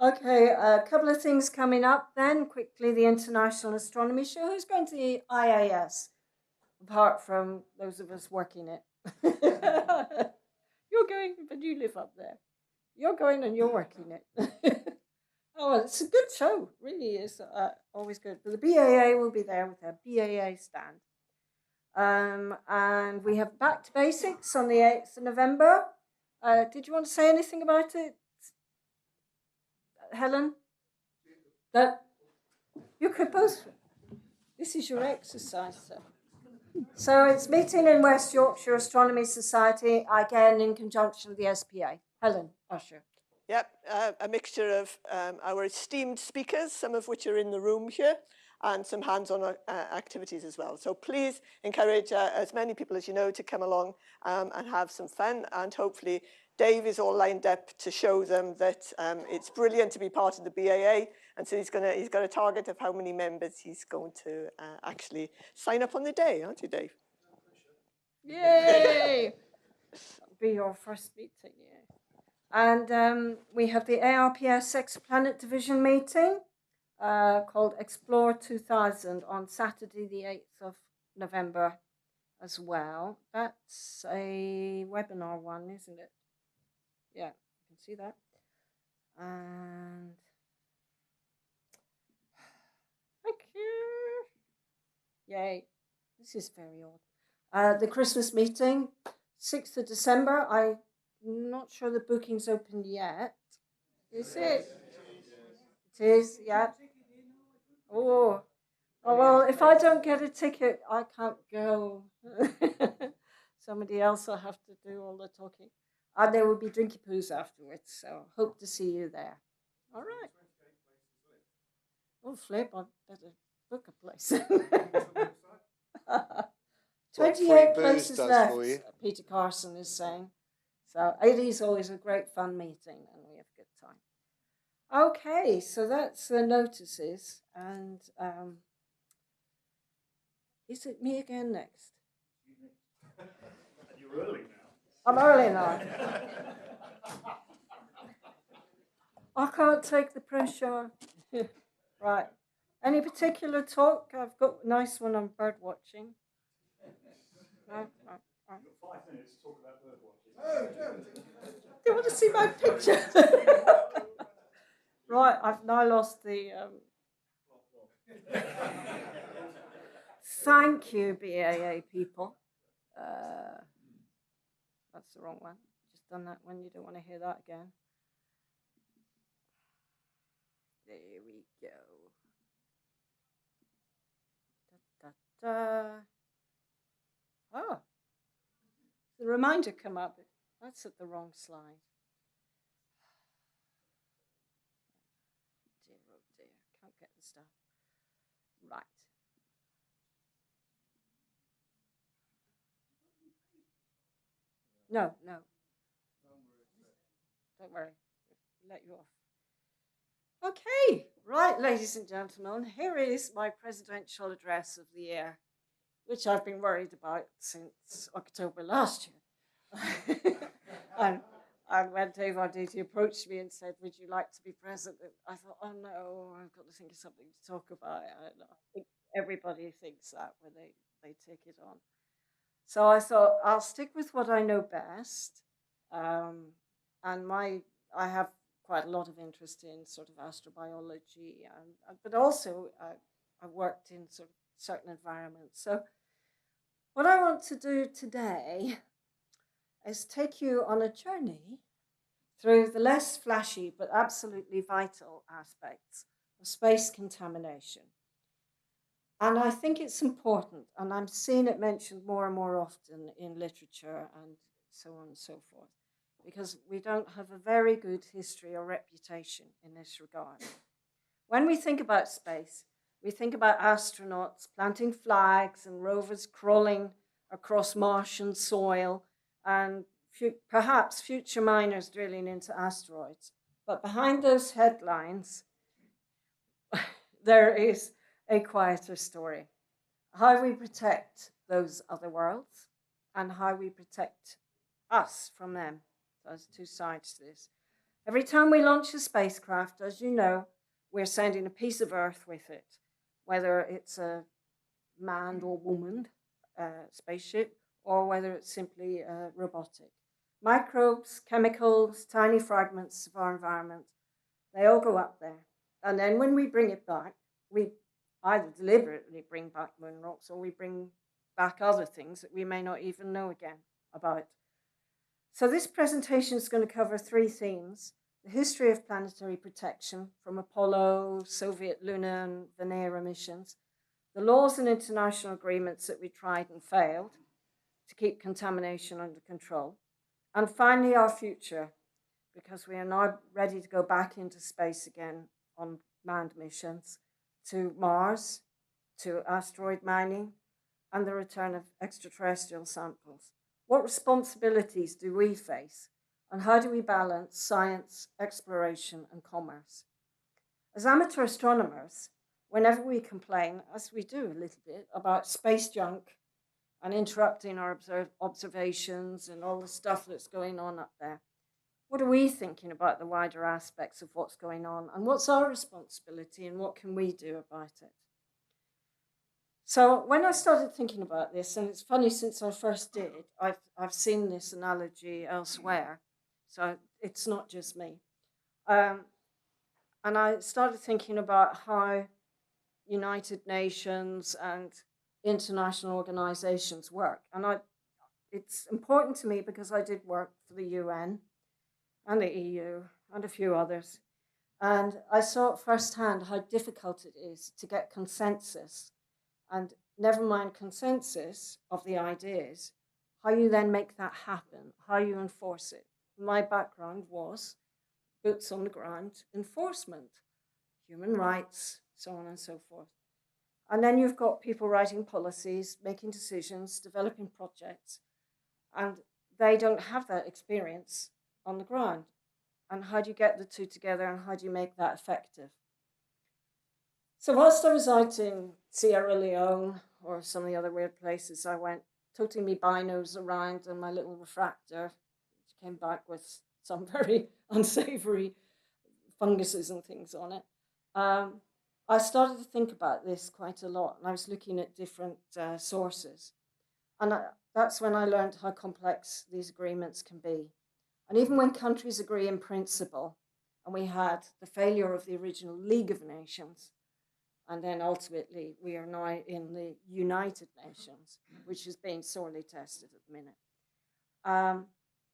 Okay, a couple of things coming up then. Quickly, the International Astronomy Show. Who's going to the IAS, apart from those of us working it? You're going, but you live up there. You're going and you're working it. Oh, it's a good show. Really is always good. But the BAA will be there with their BAA stand. And we have Back to Basics on the 8th of November. Did you want to say anything about it, Helen? That you could both. This is your exercise, sir. So it's meeting in West Yorkshire Astronomy Society, again in conjunction with the SPA. Helen, Usher. Yep, a mixture of our esteemed speakers, some of which are in the room here, and some hands-on activities as well. So please encourage as many people as you know to come along and have some fun. And hopefully Dave is all lined up to show them that it's brilliant to be part of the BAA. And so he's got a target of how many members he's going to actually sign up on the day, aren't you, Dave? Yay! That'll be your first meeting, yeah. And we have the ARPS Exoplanet Division meeting called Explore 2000 on Saturday, the 8th of November as well. That's a webinar one, isn't it? Yeah, you can see that. And thank you. Yay. This is very odd. The Christmas meeting, 6th of December. I'm not sure the booking's open yet. Is it? It is, yeah. Oh, well, if I don't get a ticket, I can't go. Somebody else will have to do all the talking. And there will be drinky poos afterwards, so hope to see you there. All right. Oh, Flip, I better book a place. 28 places left, Peter Carson is saying. So it is always a great fun meeting and we have a good time. Okay, so that's the notices. And is it me again next? You're early now. I'm early now. I can't take the pressure. Right. Any particular talk? I've got a nice one on bird watching. No? Right. 5 minutes to talk about bird watching. Do you want to see my picture? Right, I've now lost the... Thank you, BAA people. That's the wrong one. Just done that one. You don't want to hear that again. There we go. Da, da, da. Oh, the reminder come up. That's at the wrong slide. Dear, oh dear, can't get the stuff. Right. No. Don't worry. Let you off. Okay, right, ladies and gentlemen, here is my presidential address of the year, which I've been worried about since October last year. and when Dave Arditi approached me and said, "Would you like to be president?" I thought, "Oh no, I've got to think of something to talk about." I think everybody thinks that when they take it on. So I thought I'll stick with what I know best, and I have quite a lot of interest in sort of astrobiology, but also I've worked in sort of certain environments. So what I want to do today is take you on a journey through the less flashy but absolutely vital aspects of space contamination. And I think it's important, and I'm seeing it mentioned more and more often in literature and so on and so forth, because we don't have a very good history or reputation in this regard. When we think about space, we think about astronauts planting flags and rovers crawling across Martian soil and perhaps future miners drilling into asteroids. But behind those headlines, there is a quieter story. How we protect those other worlds and how we protect us from them. There's two sides to this. Every time we launch a spacecraft, as you know, we're sending a piece of Earth with it, whether it's a manned or womaned spaceship or whether it's simply robotic. Microbes, chemicals, tiny fragments of our environment, they all go up there. And then when we bring it back, we either deliberately bring back moon rocks or we bring back other things that we may not even know again about. So this presentation is going to cover three themes: the history of planetary protection from Apollo, Soviet lunar and Venera missions, the laws and international agreements that we tried and failed to keep contamination under control, and finally our future, because we are now ready to go back into space again on manned missions to Mars, to asteroid mining, and the return of extraterrestrial samples. What responsibilities do we face, and how do we balance science, exploration, and commerce? As amateur astronomers, whenever we complain, as we do a little bit, about space junk and interrupting our observations and all the stuff that's going on up there, what are we thinking about the wider aspects of what's going on, and what's our responsibility, and what can we do about it? So when I started thinking about this, and it's funny, since I first did, I've seen this analogy elsewhere, so it's not just me. And I started thinking about how United Nations and international organizations work. And it's important to me because I did work for the UN and the EU and a few others. And I saw firsthand how difficult it is to get consensus, and never mind consensus of the ideas, how you then make that happen, how you enforce it. My background was boots on the ground enforcement, human rights, so on and so forth. And then you've got people writing policies, making decisions, developing projects, and they don't have that experience on the ground. And how do you get the two together, and how do you make that effective? So whilst I was out in Sierra Leone or some of the other weird places I went, toting me binos around and my little refractor, which came back with some very unsavory funguses and things on it, I started to think about this quite a lot, and I was looking at different sources. And that's when I learned how complex these agreements can be. And even when countries agree in principle, and we had the failure of the original League of Nations, And then ultimately, we are now in the United Nations, which is being sorely tested at the minute.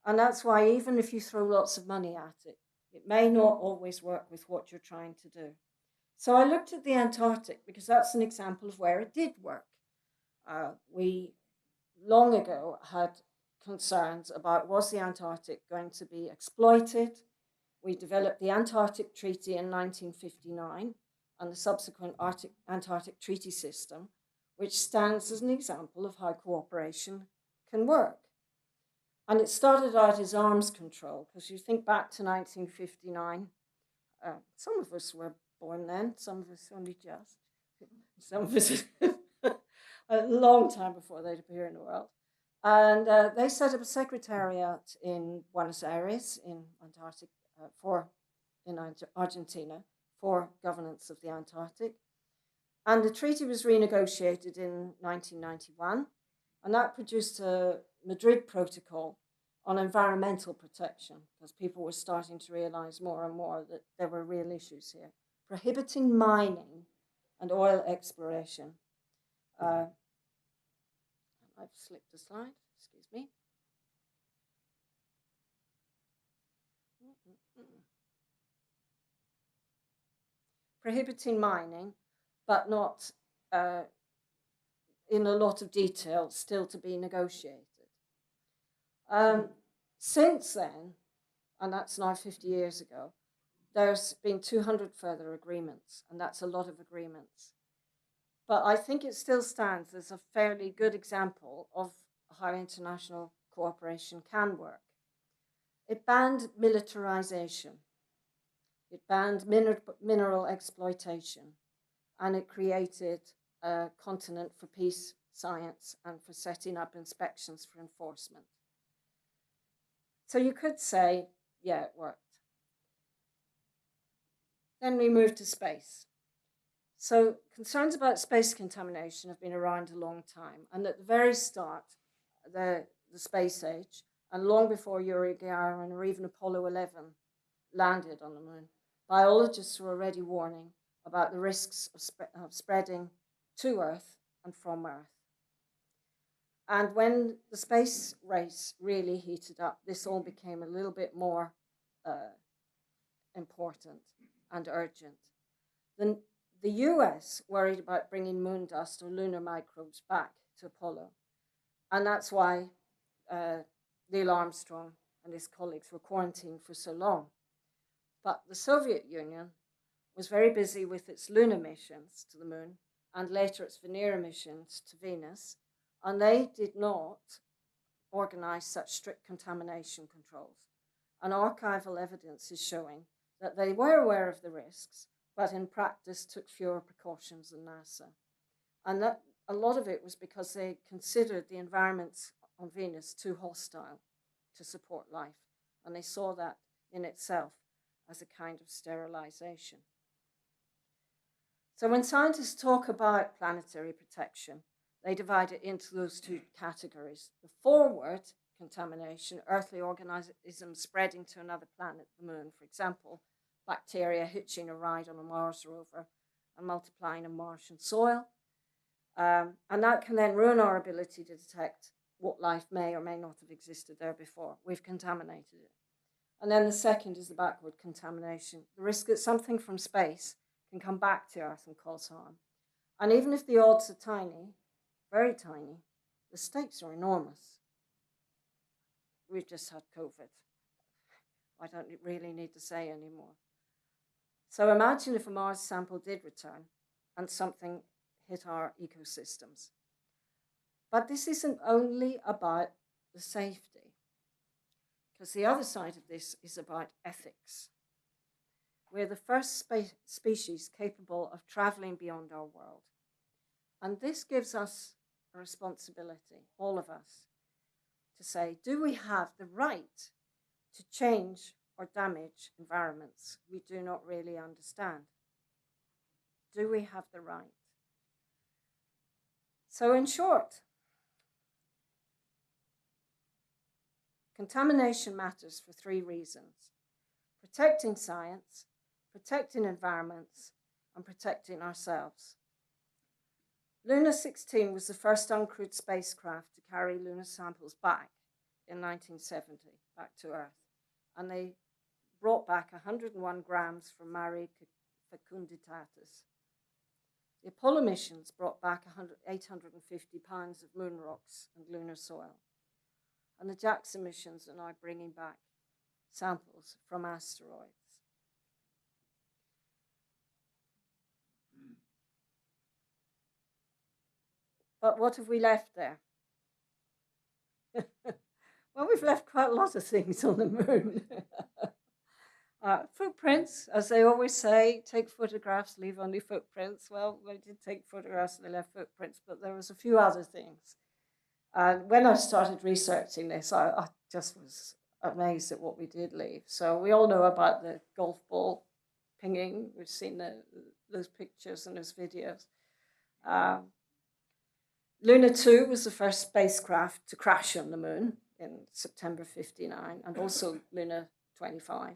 And that's why even if you throw lots of money at it, it may not always work with what you're trying to do. So I looked at the Antarctic because that's an example of where it did work. We long ago had concerns about, was the Antarctic going to be exploited? We developed the Antarctic Treaty in 1959 and the subsequent Antarctic Treaty System, which stands as an example of how cooperation can work. And it started out as arms control, because you think back to 1959, some of us were born then, some of us only just, some of us a long time before they'd appear in the world. And they set up a secretariat in Buenos Aires, in Antarctic, in Argentina, for governance of the Antarctic. And the treaty was renegotiated in 1991, and that produced a Madrid Protocol on environmental protection, because people were starting to realize more and more that there were real issues here, prohibiting mining and oil exploration. I've slipped a slide, excuse me. Prohibiting mining, but not in a lot of detail, still to be negotiated. Since then, and that's now 50 years ago, there's been 200 further agreements, and that's a lot of agreements. But I think it still stands as a fairly good example of how international cooperation can work. It banned militarization. It banned mineral exploitation, and it created a continent for peace, science, and for setting up inspections for enforcement. So you could say, yeah, it worked. Then we move to space. So concerns about space contamination have been around a long time, and at the very start, the space age, and long before Yuri Gagarin or even Apollo 11 landed on the moon, biologists were already warning about the risks of spreading to Earth and from Earth. And when the space race really heated up, this all became a little bit more important and urgent. The US worried about bringing moon dust or lunar microbes back to Apollo. And that's why Neil Armstrong and his colleagues were quarantined for so long. But the Soviet Union was very busy with its lunar missions to the moon and later its Venera missions to Venus, and they did not organize such strict contamination controls. And archival evidence is showing that they were aware of the risks, but in practice took fewer precautions than NASA. And that a lot of it was because they considered the environments on Venus too hostile to support life. And they saw that in itself as a kind of sterilization. So when scientists talk about planetary protection, they divide it into those two categories. The forward contamination, earthly organisms spreading to another planet, the moon, for example, bacteria hitching a ride on a Mars rover and multiplying in Martian soil. And that can then ruin our ability to detect what life may or may not have existed there before. We've contaminated it. And then the second is the backward contamination, the risk that something from space can come back to Earth and cause harm. And even if the odds are tiny, very tiny, the stakes are enormous. We've just had COVID. I don't really need to say anymore. So imagine if a Mars sample did return and something hit our ecosystems. But this isn't only about the safety, because the other side of this is about ethics. We're the first species capable of traveling beyond our world. And this gives us a responsibility, all of us, to say, do we have the right to change or damage environments we do not really understand? Do we have the right? So in short, contamination matters for three reasons: protecting science, protecting environments, and protecting ourselves. Luna 16 was the first uncrewed spacecraft to carry lunar samples back in 1970, back to Earth. And they brought back 101 grams from Mare Fecunditatis. The Apollo missions brought back 850 pounds of moon rocks and lunar soil. And the JAXA missions are now bringing back samples from asteroids. But what have we left there? Well, we've left quite a lot of things on the moon. Footprints, as they always say, take photographs, leave only footprints. Well, they did take photographs and they left footprints, but there was a few other things. And when I started researching this, I just was amazed at what we did leave. So we all know about the golf ball pinging. We've seen those pictures and those videos. Luna 2 was the first spacecraft to crash on the moon in September 59, and also Luna 25.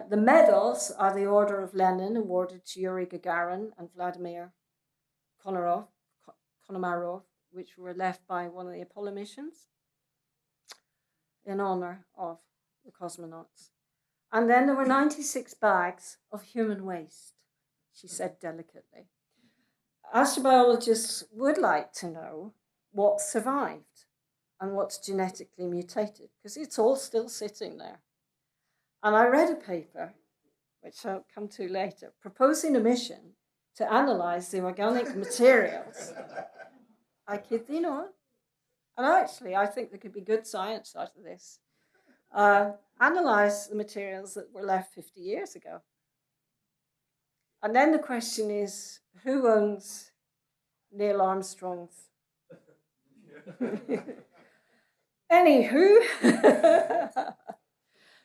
The medals are the Order of Lenin awarded to Yuri Gagarin and Vladimir Konomarov, which were left by one of the Apollo missions in honor of the cosmonauts. And then there were 96 bags of human waste, she said delicately. Astrobiologists would like to know what survived and what's genetically mutated, because it's all still sitting there. And I read a paper, which I'll come to later, proposing a mission to analyze the organic materials. I kid thee not. And actually, I think there could be good science out of this. Analyze the materials that were left 50 years ago. And then the question is, who owns Neil Armstrong's? Anywho,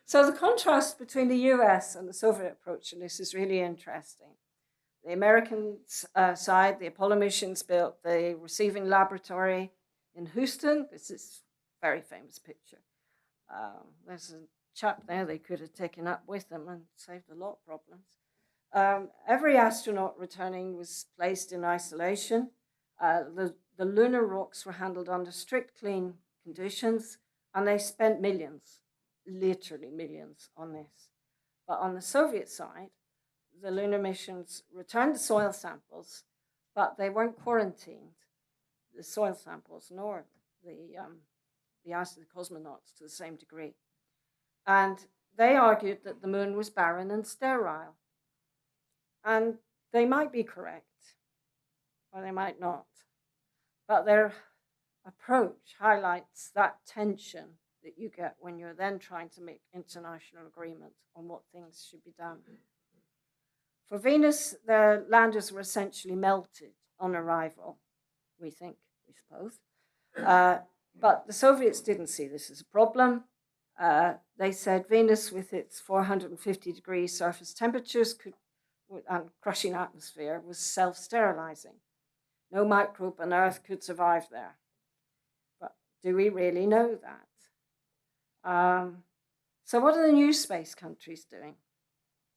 so the contrast between the US and the Soviet approach, and this is really interesting. The American side, the Apollo missions built the receiving laboratory in Houston. This is a very famous picture. There's a chap there they could have taken up with them and saved a lot of problems. Every astronaut returning was placed in isolation. The lunar rocks were handled under strict clean conditions, and they spent millions, literally millions, on this. But on the Soviet side, the lunar missions returned the soil samples, but they weren't quarantined, the soil samples, nor the cosmonauts to the same degree. And they argued that the moon was barren and sterile. And they might be correct, or they might not. But their approach highlights that tension that you get when you're then trying to make international agreement on what things should be done. For Venus, the landers were essentially melted on arrival, we suppose. But the Soviets didn't see this as a problem. They said Venus, with its 450-degree surface temperatures and crushing atmosphere, was self-sterilizing. No microbe on Earth could survive there. But do we really know that? So what are the new space countries doing?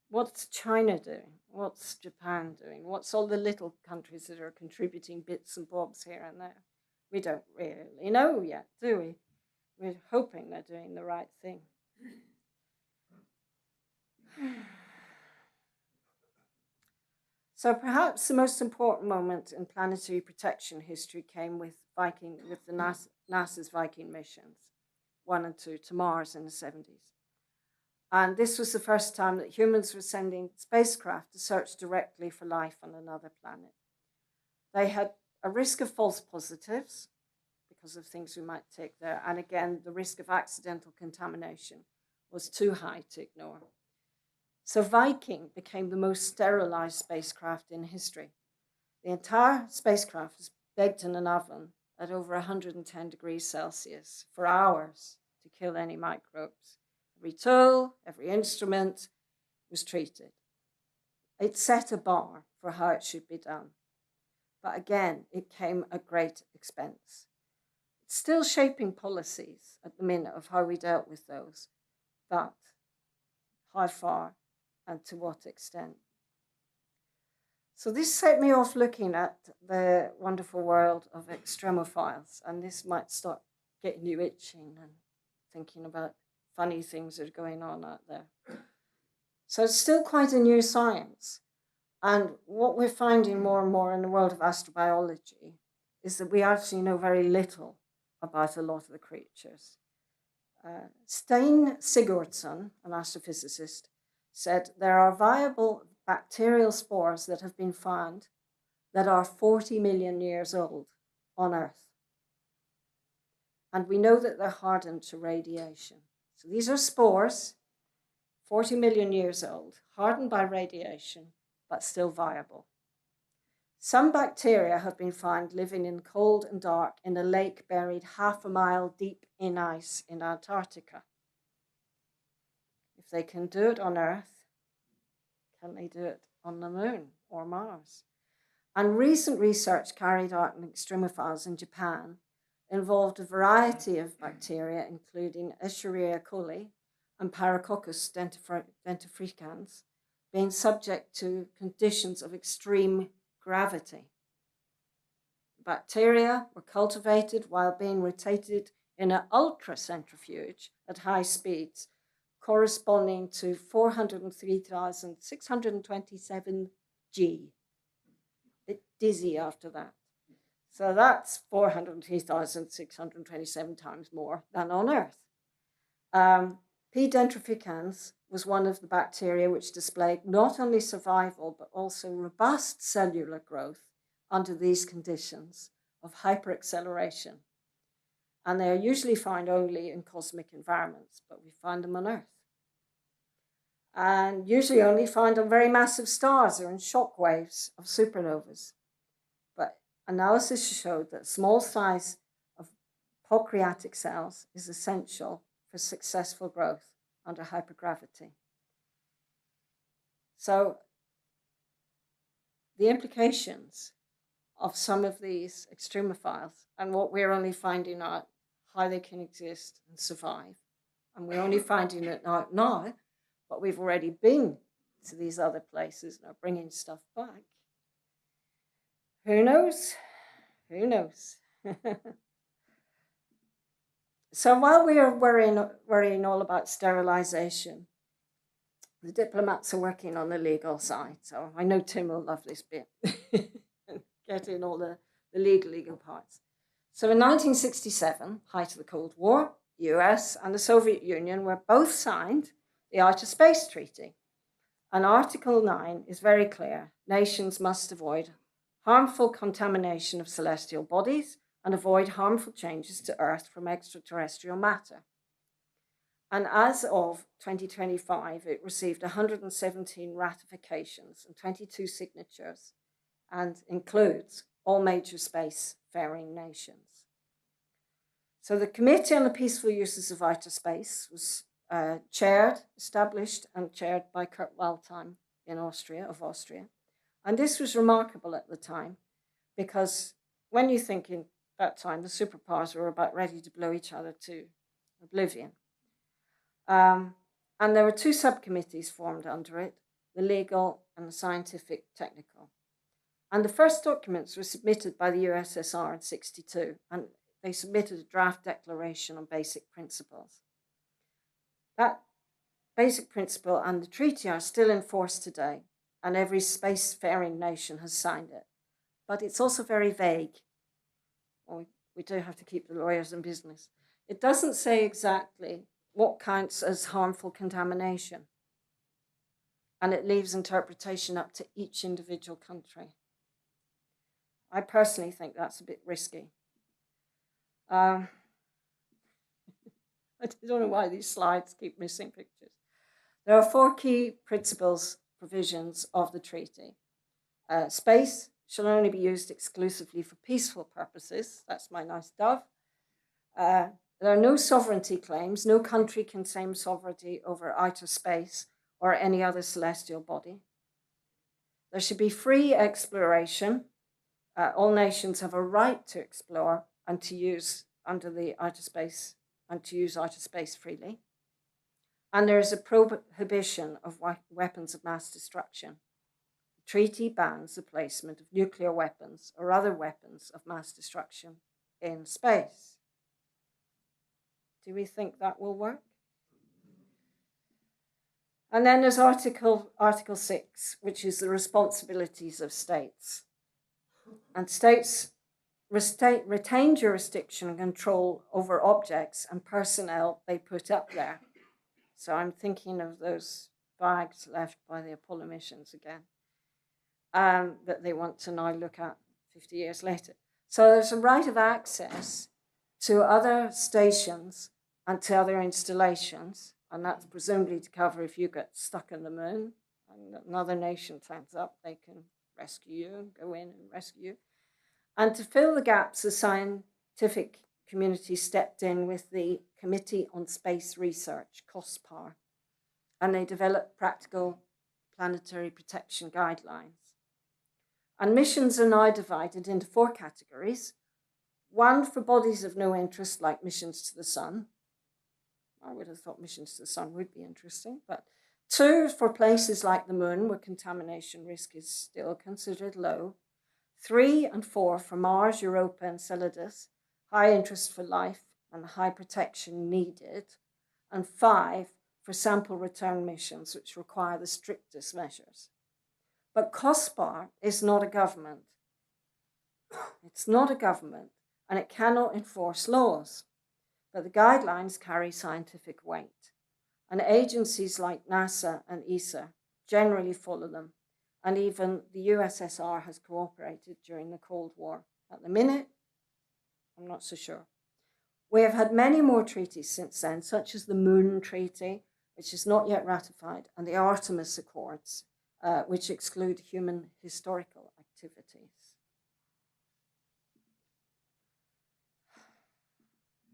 What's China doing? What's Japan doing? What's all the little countries that are contributing bits and bobs here and there? We don't really know yet, do we? We're hoping they're doing the right thing. So perhaps the most important moment in planetary protection history came with the NASA's Viking missions, 1 and 2, to Mars in the 70s. And this was the first time that humans were sending spacecraft to search directly for life on another planet. They had a risk of false positives because of things we might take there. And again, the risk of accidental contamination was too high to ignore. So Viking became the most sterilized spacecraft in history. The entire spacecraft was baked in an oven at over 110 degrees Celsius for hours to kill any microbes. Every tool, every instrument was treated. It set a bar for how it should be done. But again, it came at great expense. It's still shaping policies at the minute of how we dealt with those, but how far and to what extent? So this set me off looking at the wonderful world of extremophiles, and this might start getting you itching and thinking about funny things that are going on out there. So it's still quite a new science. And what we're finding more and more in the world of astrobiology is that we actually know very little about a lot of the creatures. Stein Sigurdsson, an astrophysicist, said there are viable bacterial spores that have been found that are 40 million years old on Earth. And we know that they're hardened to radiation. So these are spores, 40 million years old, hardened by radiation, but still viable. Some bacteria have been found living in cold and dark in a lake buried half a mile deep in ice in Antarctica. If they can do it on Earth, can they do it on the moon or Mars? And recent research carried out in extremophiles in Japan involved a variety of bacteria, including Escherichia coli and Paracoccus dentifricans, being subject to conditions of extreme gravity. Bacteria were cultivated while being rotated in an ultracentrifuge at high speeds, corresponding to 403,627 G. Bit dizzy after that. So that's 403,627 times more than on Earth. P. dentrificans was one of the bacteria which displayed not only survival, but also robust cellular growth under these conditions of hyperacceleration. And they are usually found only in cosmic environments, but we find them on Earth. And usually only found on very massive stars or in shock waves of supernovas. But analysis showed that small size of pancreatic cells is essential for successful growth under hypergravity. So the implications of some of these extremophiles and what we're only finding out how they can exist and survive, and we're only finding it out now, but we've already been to these other places and are bringing stuff back. Who knows? Who knows? So while we are worrying all about sterilization, the diplomats are working on the legal side. So I know Tim will love this bit. Get in all the legal parts. So in 1967, height of the Cold War, the US and the Soviet Union were both signed the Outer Space Treaty. And Article 9 is very clear. Nations must avoid harmful contamination of celestial bodies and avoid harmful changes to Earth from extraterrestrial matter. And as of 2025, it received 117 ratifications and 22 signatures, and includes all major space-faring nations. So the Committee on the Peaceful Uses of Outer Space was established and chaired by Kurt Waldheim of Austria. And this was remarkable at the time, because when you think in that time, the superpowers were about ready to blow each other to oblivion. And there were two subcommittees formed under it, the legal and the scientific technical. And the first documents were submitted by the USSR in 1962, and they submitted a draft declaration on basic principles. That basic principle and the treaty are still in force today, and every spacefaring nation has signed it. But it's also very vague. Well, we do have to keep the lawyers in business. It doesn't say exactly what counts as harmful contamination, and it leaves interpretation up to each individual country. I personally think that's a bit risky. I don't know why these slides keep missing pictures. There are 4 key principles, provisions of the treaty. Space shall only be used exclusively for peaceful purposes. That's my nice dove. There are no sovereignty claims. No country can claim sovereignty over outer space or any other celestial body. There should be free exploration. All nations have a right to explore and to use under the outer space and to use outer space freely. And there is a prohibition of weapons of mass destruction. treaty bans the placement of nuclear weapons or other weapons of mass destruction in space. Do we think that will work? And then there's Article 6, which is the responsibilities of states. And states retain jurisdiction and control over objects and personnel they put up there. So I'm thinking of those bags left by the Apollo missions again, that they want to now look at 50 years later. So there's a right of access to other stations and to other installations, and that's presumably to cover if you get stuck in the moon and another nation turns up, they can rescue you, go in and rescue you. And to fill the gaps, the scientific community stepped in with the Committee on Space Research, COSPAR, and they developed practical planetary protection guidelines. And missions are now divided into 4 categories. 1 for bodies of no interest, like missions to the sun. I would have thought missions to the sun would be interesting, but 2 for places like the moon, where contamination risk is still considered low. 3 and 4 for Mars, Europa, and Enceladus, high interest for life and high protection needed. And 5 for sample return missions, which require the strictest measures. But COSPAR is not a government. It's not a government, and it cannot enforce laws. But the guidelines carry scientific weight. And agencies like NASA and ESA generally follow them. And even the USSR has cooperated during the Cold War. At the minute, I'm not so sure. We have had many more treaties since then, such as the Moon Treaty, which is not yet ratified, and the Artemis Accords, which exclude human historical activities.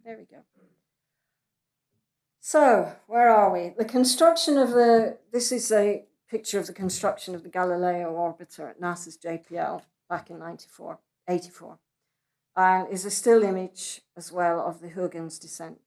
There we go. So, where are we? The construction of this is a picture of the construction of the Galileo orbiter at NASA's JPL back in 84. And is a still image as well of the Huygens descent.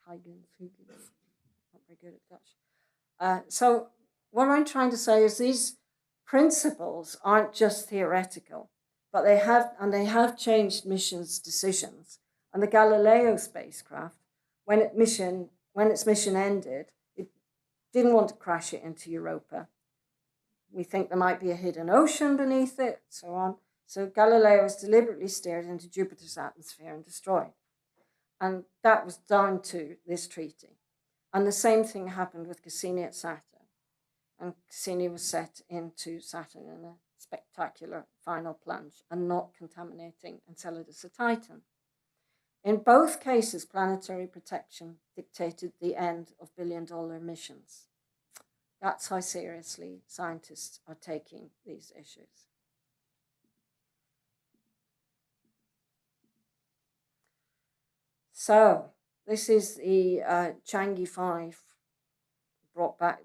Huygens, not very good at Dutch. So what I'm trying to say is these principles aren't just theoretical, but they have changed missions' decisions. And the Galileo spacecraft, when its mission ended, it didn't want to crash it into Europa. We think there might be a hidden ocean beneath it, so on. So Galileo was deliberately steered into Jupiter's atmosphere and destroyed. And that was down to this treaty. And the same thing happened with Cassini at Saturn. And Cassini was set into Saturn in a spectacular final plunge and not contaminating Enceladus or Titan. In both cases, planetary protection dictated the end of billion-dollar missions. That's how seriously scientists are taking these issues. So this is the Changi 5 brought back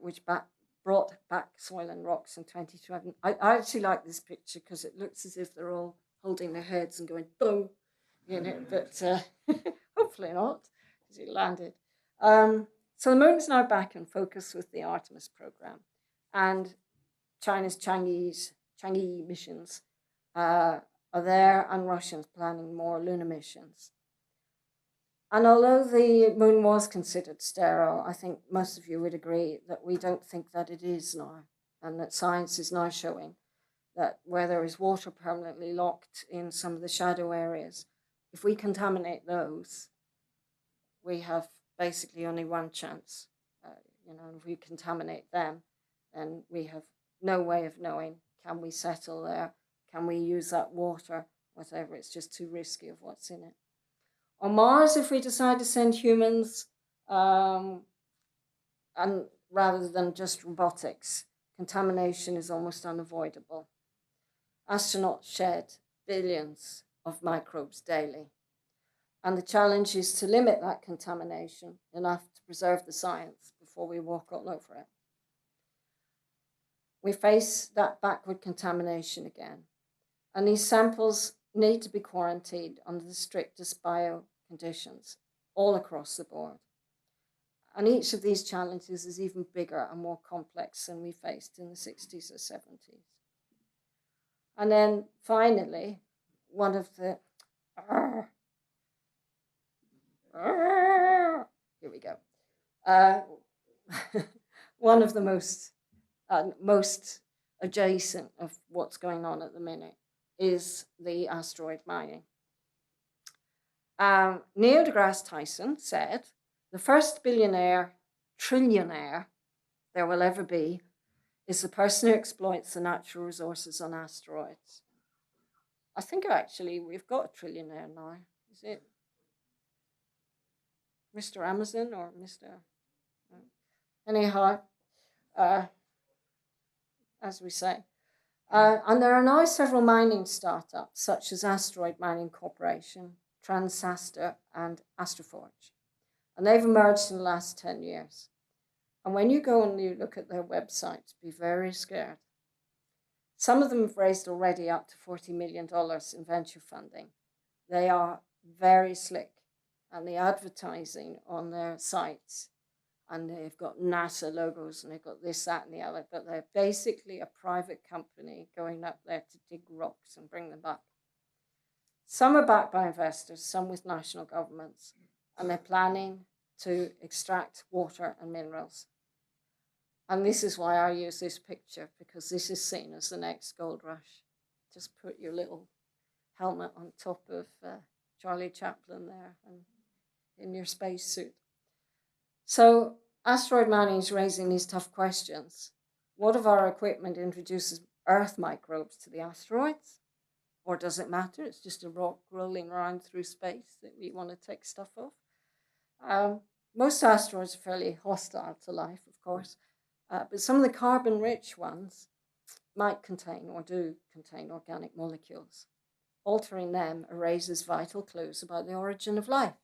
soil and rocks in 2012. I actually like this picture because it looks as if they're all holding their heads and going boom, but hopefully not, because it landed. So the moon is now back in focus with the Artemis program, and China's Changi missions are there, and Russians planning more lunar missions. And although the moon was considered sterile, I think most of you would agree that we don't think that it is now, and that science is now showing that where there is water permanently locked in some of the shadow areas, if we contaminate those, we have basically only one chance. If we contaminate them, then we have no way of knowing, can we settle there? Can we use that water? Whatever, it's just too risky of what's in it. On Mars, if we decide to send humans, and rather than just robotics, contamination is almost unavoidable. Astronauts shed billions of microbes daily. And the challenge is to limit that contamination enough to preserve the science before we walk all over it. We face that backward contamination again. And these samples need to be quarantined under the strictest bio conditions all across the board. And each of these challenges is even bigger and more complex than we faced in the 60s or 70s. And then finally, one of the here we go. One of the most adjacent of what's going on at the minute is the asteroid mining. Neil deGrasse Tyson said, the first billionaire, trillionaire there will ever be is the person who exploits the natural resources on asteroids. I think actually we've got a trillionaire now. Is it Mr. Amazon or Mr. Anyhow, as we say. And there are now several mining startups, such as Asteroid Mining Corporation, Transaster, and Astroforge. And they've emerged in the last 10 years. And when you go and you look at their websites, be very scared. Some of them have raised already up to $40 million in venture funding. They are very slick, and the advertising on their sites, and they've got NASA logos, and they've got this, that, and the other, but they're basically a private company going up there to dig rocks and bring them back. Some are backed by investors, some with national governments, and they're planning to extract water and minerals. And this is why I use this picture, because this is seen as the next gold rush. Just put your little helmet on top of Charlie Chaplin there and in your spacesuit. So asteroid mining is raising these tough questions. What if our equipment introduces Earth microbes to the asteroids? Or does it matter? It's just a rock rolling around through space that we want to take stuff off. Most asteroids are fairly hostile to life, of course, but some of the carbon-rich ones might contain or do contain organic molecules. Altering them erases vital clues about the origin of life.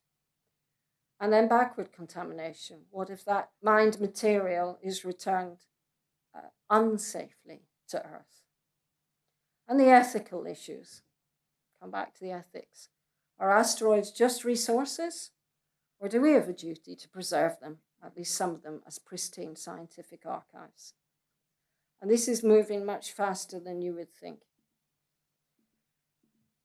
And then backward contamination. What if that mined material is returned unsafely to Earth? And the ethical issues. Come back to the ethics. Are asteroids just resources? Or do we have a duty to preserve them, at least some of them, as pristine scientific archives? And this is moving much faster than you would think.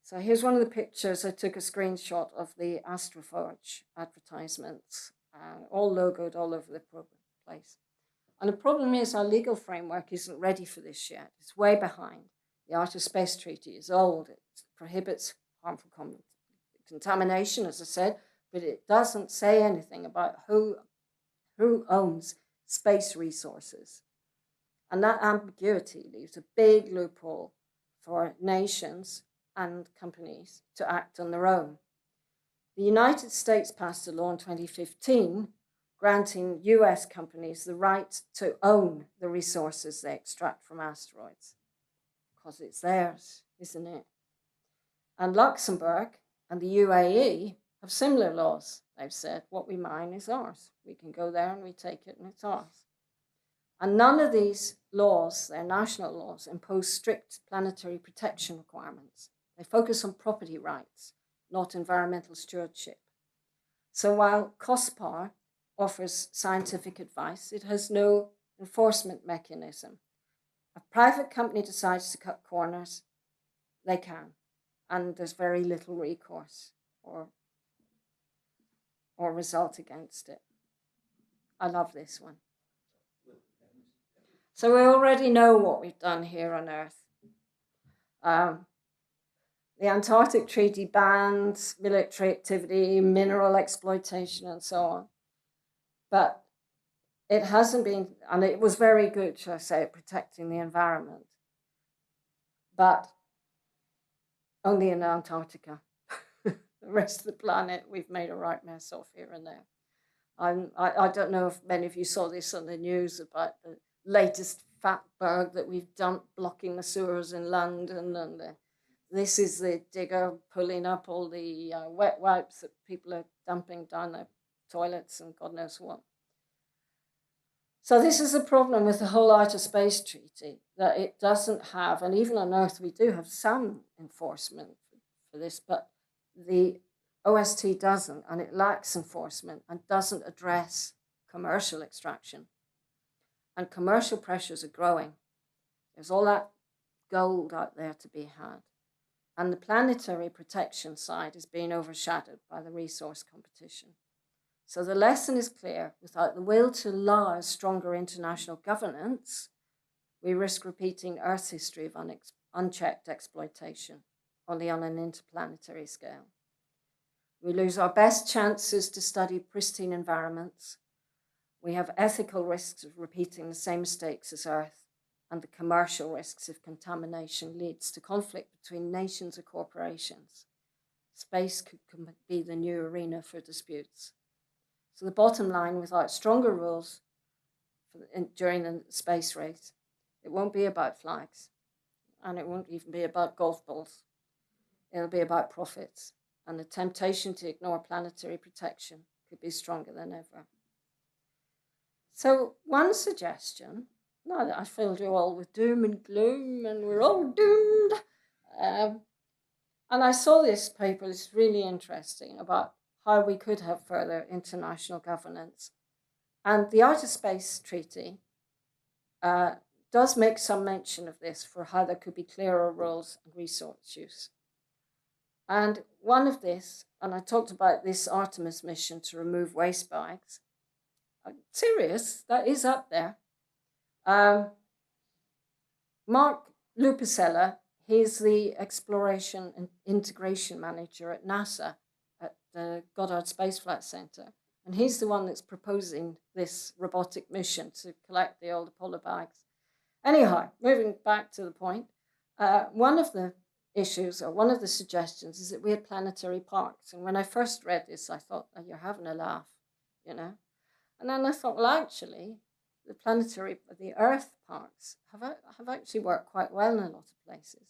So here's one of the pictures. I took a screenshot of the Astroforge advertisements, all logoed all over the place. And the problem is our legal framework isn't ready for this yet. It's way behind. The Outer Space Treaty is old. It prohibits harmful contamination, as I said, but it doesn't say anything about who owns space resources. And that ambiguity leaves a big loophole for nations and companies to act on their own. The United States passed a law in 2015 granting US companies the right to own the resources they extract from asteroids, because it's theirs, isn't it? And Luxembourg and the UAE have similar laws. They've said what we mine is ours. We can go there and we take it and it's ours. And none of these laws, their national laws, impose strict planetary protection requirements. They focus on property rights, not environmental stewardship. So while COSPAR offers scientific advice, it has no enforcement mechanism. If a private company decides to cut corners, they can, and there's very little recourse or result against it. I love this one. So we already know what we've done here on Earth. The Antarctic Treaty bans military activity, mineral exploitation, and so on. But it hasn't been, and it was very good, shall I say, at protecting the environment. But only in Antarctica. The rest of the planet, we've made a right mess of here and there. I don't know if many of you saw this on the news about the latest fatberg that we've dumped blocking the sewers in London, and this is the digger pulling up all the wet wipes that people are dumping down their toilets and God knows what. So this is a problem with the whole Outer Space Treaty, that it doesn't have, and even on Earth we do have some enforcement for this, but the OST doesn't, and it lacks enforcement and doesn't address commercial extraction. And commercial pressures are growing. There's all that gold out there to be had. And the planetary protection side is being overshadowed by the resource competition. So the lesson is clear: without the will to allow stronger international governance, we risk repeating Earth's history of unchecked exploitation, only on an interplanetary scale. We lose our best chances to study pristine environments. We have ethical risks of repeating the same mistakes as Earth, and the commercial risks if contamination leads to conflict between nations or corporations. Space could be the new arena for disputes. So the bottom line, without stronger rules during the space race, it won't be about flags, and it won't even be about golf balls. It'll be about profits, and the temptation to ignore planetary protection could be stronger than ever. So one suggestion, now that I filled you all with doom and gloom and we're all doomed, and I saw this paper, it's really interesting, about how we could have further international governance. And the Outer Space Treaty does make some mention of this, for how there could be clearer rules and resource use. And one of this, and I talked about this Artemis mission to remove waste bags. Serious, that is up there. Mark Lupacella, he's the Exploration and Integration Manager at NASA, at the Goddard Space Flight Center. And he's the one that's proposing this robotic mission to collect the old Apollo bags. Anyhow, moving back to the point, one of the issues, or one of the suggestions, is that we had planetary parks. And when I first read this, I thought, oh, you're having a laugh, you know. And then I thought, well, actually, the Earth parks have actually worked quite well in a lot of places.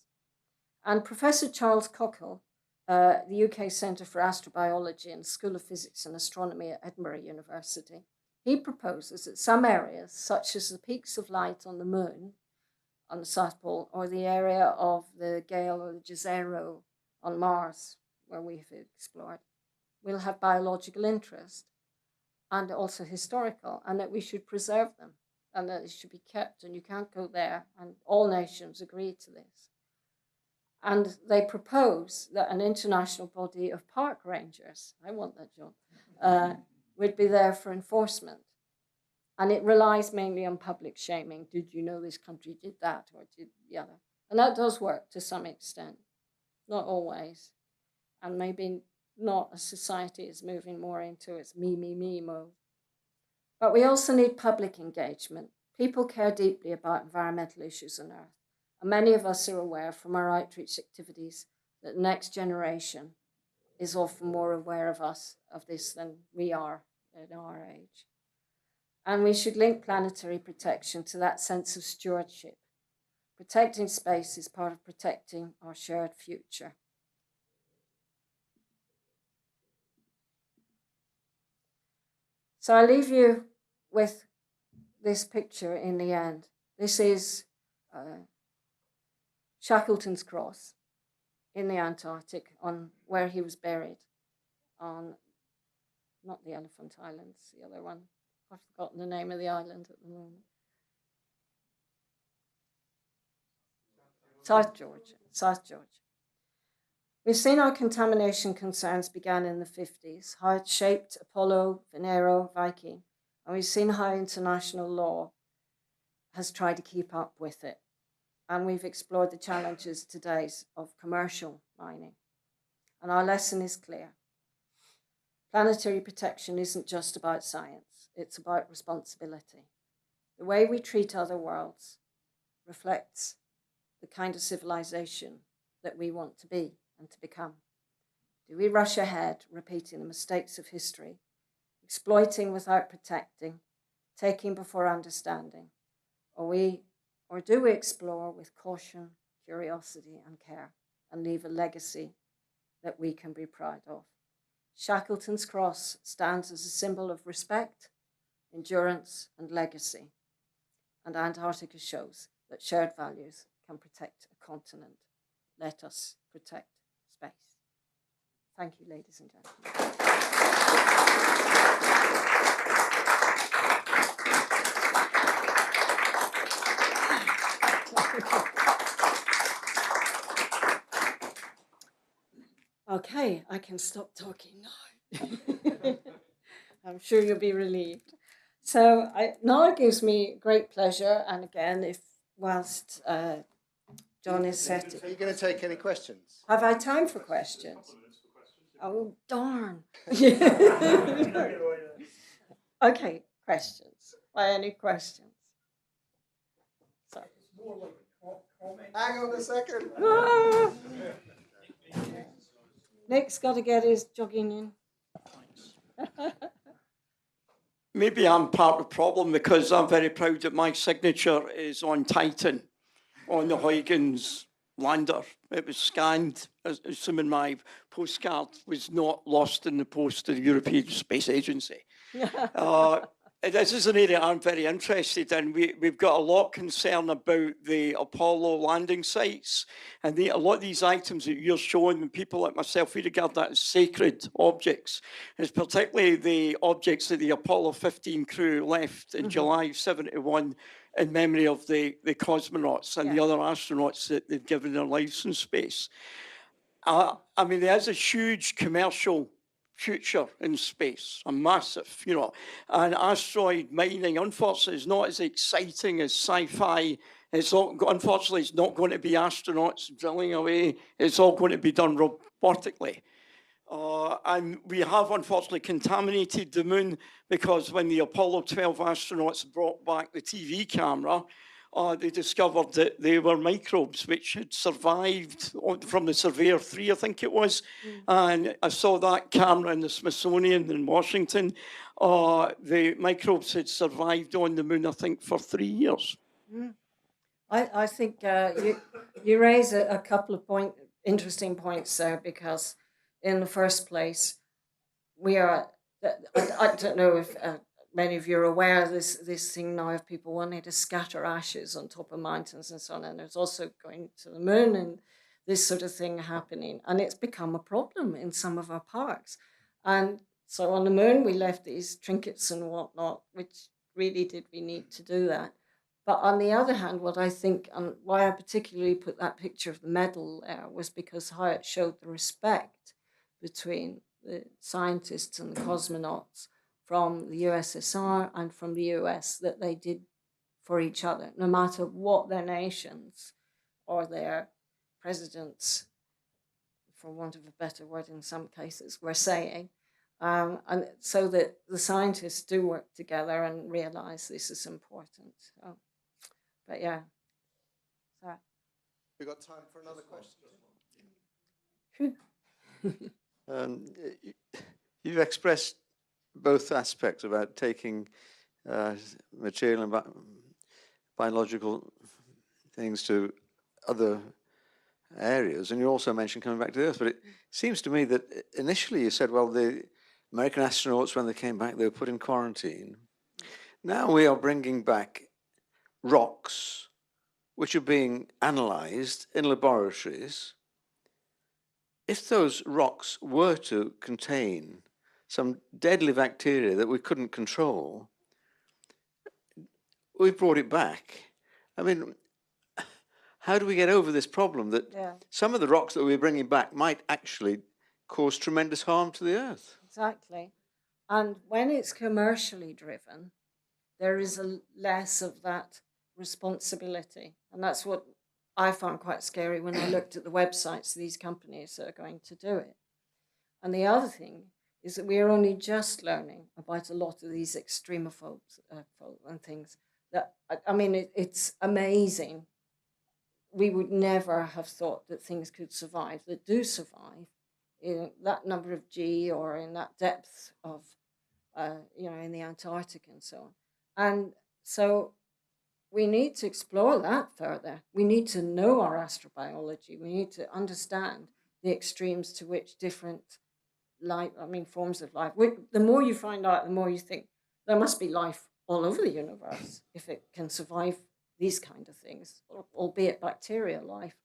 And Professor Charles Cockle, the UK Centre for Astrobiology and School of Physics and Astronomy at Edinburgh University, he proposes that some areas, such as the peaks of light on the Moon, on the South Pole, or the area of the Gale or the Jezero on Mars, where we've explored, will have biological interest and also historical, and that we should preserve them, and that they should be kept, and you can't go there, and all nations agree to this. And they propose that an international body of park rangers, I want that job, would be there for enforcement. And it relies mainly on public shaming. Did you know this country did that, or did the other? And that does work to some extent, not always. And maybe not as society is moving more into its me mode. But we also need public engagement. People care deeply about environmental issues on Earth. And many of us are aware from our outreach activities that the next generation is often more aware of this than we are at our age. And we should link planetary protection to that sense of stewardship. Protecting space is part of protecting our shared future. So I leave you with this picture in the end. This is Shackleton's cross in the Antarctic, on where he was buried, on not the Elephant Islands, the other one. I've forgotten the name of the island at the moment. South Georgia. We've seen how contamination concerns began in the 50s, how it shaped Apollo, Venero, Viking, and we've seen how international law has tried to keep up with it. And we've explored the challenges today of commercial mining. And our lesson is clear. Planetary protection isn't just about science, it's about responsibility. The way we treat other worlds reflects the kind of civilization that we want to be and to become. Do we rush ahead, repeating the mistakes of history, exploiting without protecting, taking before understanding, or do we explore with caution, curiosity, and care, and leave a legacy that we can be proud of? Shackleton's cross stands as a symbol of respect, endurance, and legacy. And Antarctica shows that shared values can protect a continent. Let us protect space. Thank you, ladies and gentlemen. Okay, I can stop talking now. I'm sure you'll be relieved. So now it gives me great pleasure, and again, if whilst John is set, So you're going to take any questions? have I time for questions? Oh, darn. Okay, questions. Any questions? Sorry. Hang on a second. Ah! Nick's got to get his jogging in. Maybe I'm part of the problem because I'm very proud that my signature is on Titan, on the Huygens lander. It was scanned, assuming my postcard was not lost in the post to the European Space Agency. This is an area I'm very interested in. We've got a lot of concern about the Apollo landing sites, and a lot of these items that you're showing, and people like myself, we regard that as sacred objects. And it's particularly the objects that the Apollo 15 crew left in July of '71 in memory of the cosmonauts and the other astronauts that they'd given their lives in space. I mean, there's a huge commercial future in space, a massive, and asteroid mining, unfortunately, is not as exciting as sci-fi. Unfortunately, it's not going to be astronauts drilling away. It's all going to be done robotically. And we have, unfortunately, contaminated the moon because when the Apollo 12 astronauts brought back the TV camera, they discovered that they were microbes which had survived from the Surveyor 3, I think it was. And I saw that camera in the Smithsonian in Washington. The microbes had survived on the moon, I think, for 3 years. I think you raise a couple of interesting points there, because in the first place, we are, I don't know if many of you are aware of this thing now of people wanting to scatter ashes on top of mountains and so on, and there's also going to the moon and this sort of thing happening, and it's become a problem in some of our parks. And so on the moon, we left these trinkets and whatnot, which really did we need to do that. But on the other hand, what I think, and why I particularly put that picture of the medal there, was because how it showed the respect between the scientists and the cosmonauts from the USSR and from the US that they did for each other, no matter what their nations or their presidents, for want of a better word in some cases, were saying. And so that the scientists do work together and realize this is important. So, but yeah. Sorry. We've got time for another question. You've expressed both aspects about taking material and biological things to other areas, and you also mentioned coming back to Earth. But it seems to me that initially you said, well, the American astronauts, when they came back, they were put in quarantine. Now we are bringing back rocks which are being analysed in laboratories. If those rocks were to contain some deadly bacteria that we couldn't control, we brought it back. I mean, how do we get over this problem that some of the rocks that we're bringing back might actually cause tremendous harm to the Earth? Exactly. And when it's commercially driven, there is less of that responsibility. And that's what I found quite scary when I looked at the websites of these companies that are going to do it. And the other thing is that we are only just learning about a lot of these extremophobes and things. That, I mean, it's amazing. We would never have thought that things could survive that do survive in that number of G or in that depth of, in the Antarctic and so on. And so we need to explore that further. We need to know our astrobiology. We need to understand the extremes to which different forms of life. The more you find out, the more you think there must be life all over the universe if it can survive these kind of things, albeit bacterial life.